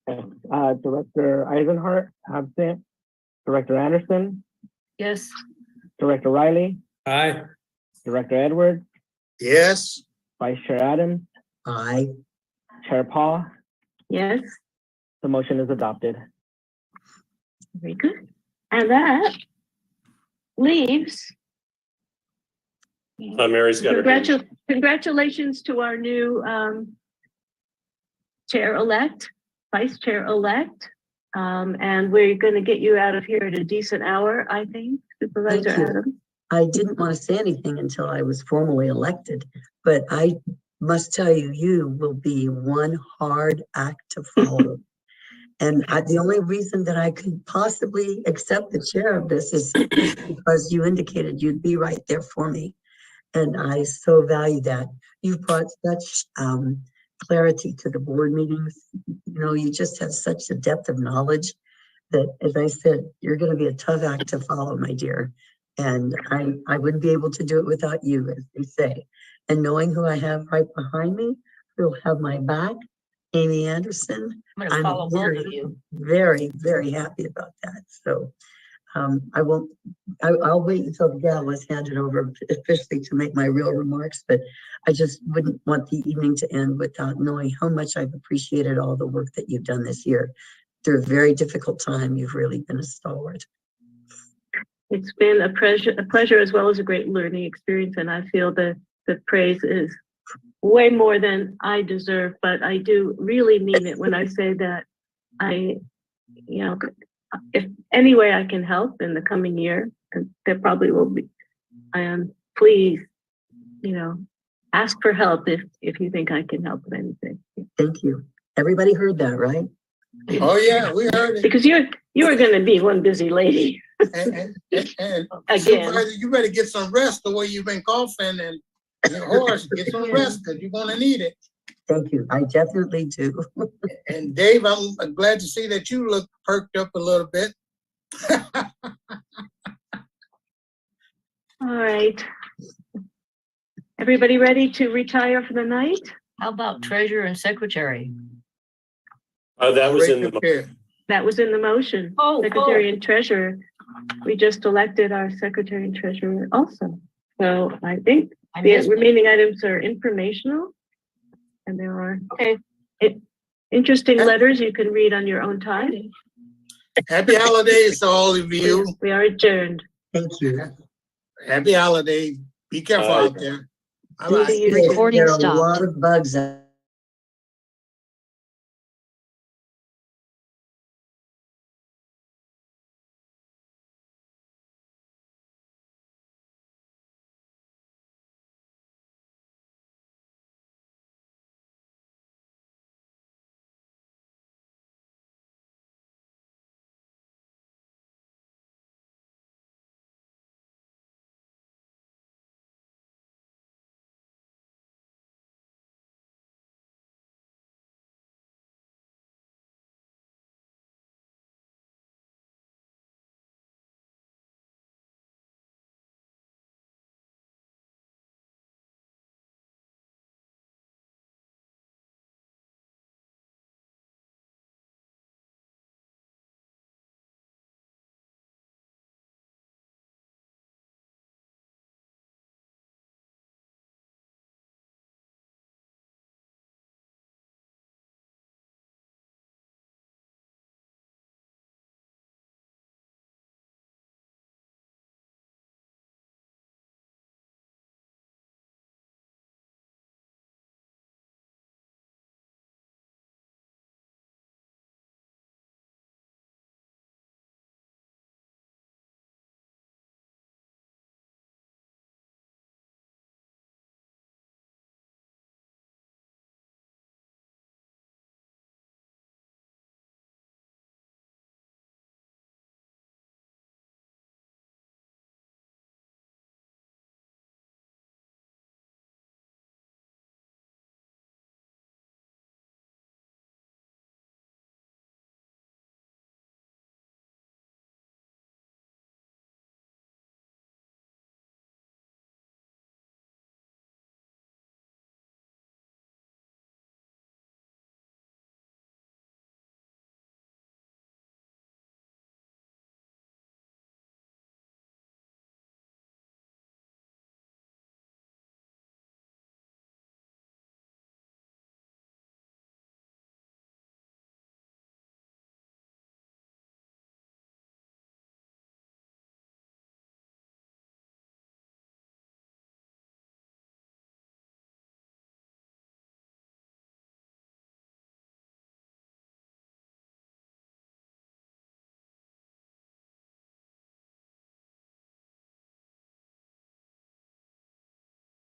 Director Eisenhart, absent. Director Anderson, Yes. Director Riley, Aye. Director Edwards, Yes. Vice Chair Adams, Aye. Chair Paul. Yes, The motion is adopted. very good. And that leaves. Mary's got her. Congratulations to our new chair-elect, vice chair-elect. And we're going to get you out of here at a decent hour, I think, Supervisor Thank you. Adams. I didn't want to say anything until I was formally elected, but I must tell you, you will be one hard act to follow. And the only reason that I could possibly accept the chair of this is because you indicated you'd be right there for me. And I so value that. You've brought such clarity to the board meetings. You know, you just have such a depth of knowledge that, as I said, you're going to be a tough act to follow, my dear. And I wouldn't be able to do it without you, as they say. And knowing who I have right behind me, who'll have my back, Amy Anderson. I'm going to follow both of you. Very, very happy about that. So I'll wait until the gavel is handed over officially to make my real remarks, but I just wouldn't want the evening to end without knowing how much I've appreciated all the work that you've done this year. Through a very difficult time, you've really been a stalwart. It's been a pleasure as well as a great learning experience. And I feel the praise is way more than I deserve, but I do really mean it when I say that if any way I can help in the coming year, and there probably will be, please, ask for help if you think I can help with anything. Thank you. Everybody heard that, right? Oh yeah, we heard it. Because you are going to be one busy lady. And Again. Supervisor, you better get some rest the way you've been coughing, and your horse, get some rest because you're going to need it. Thank you. I definitely do. And Dave, I'm glad to see that you look perked up a little bit. All right. Everybody ready to retire for the night? How about treasurer and secretary? That was in the That was in the motion. Secretary and treasurer. We just elected our secretary and treasurer also. So I think the remaining items are informational. And there are interesting letters you can read on your own time. Happy holidays to all of you. We are adjourned. Thank you. Happy holidays. Be careful out there. There are a lot of bugs out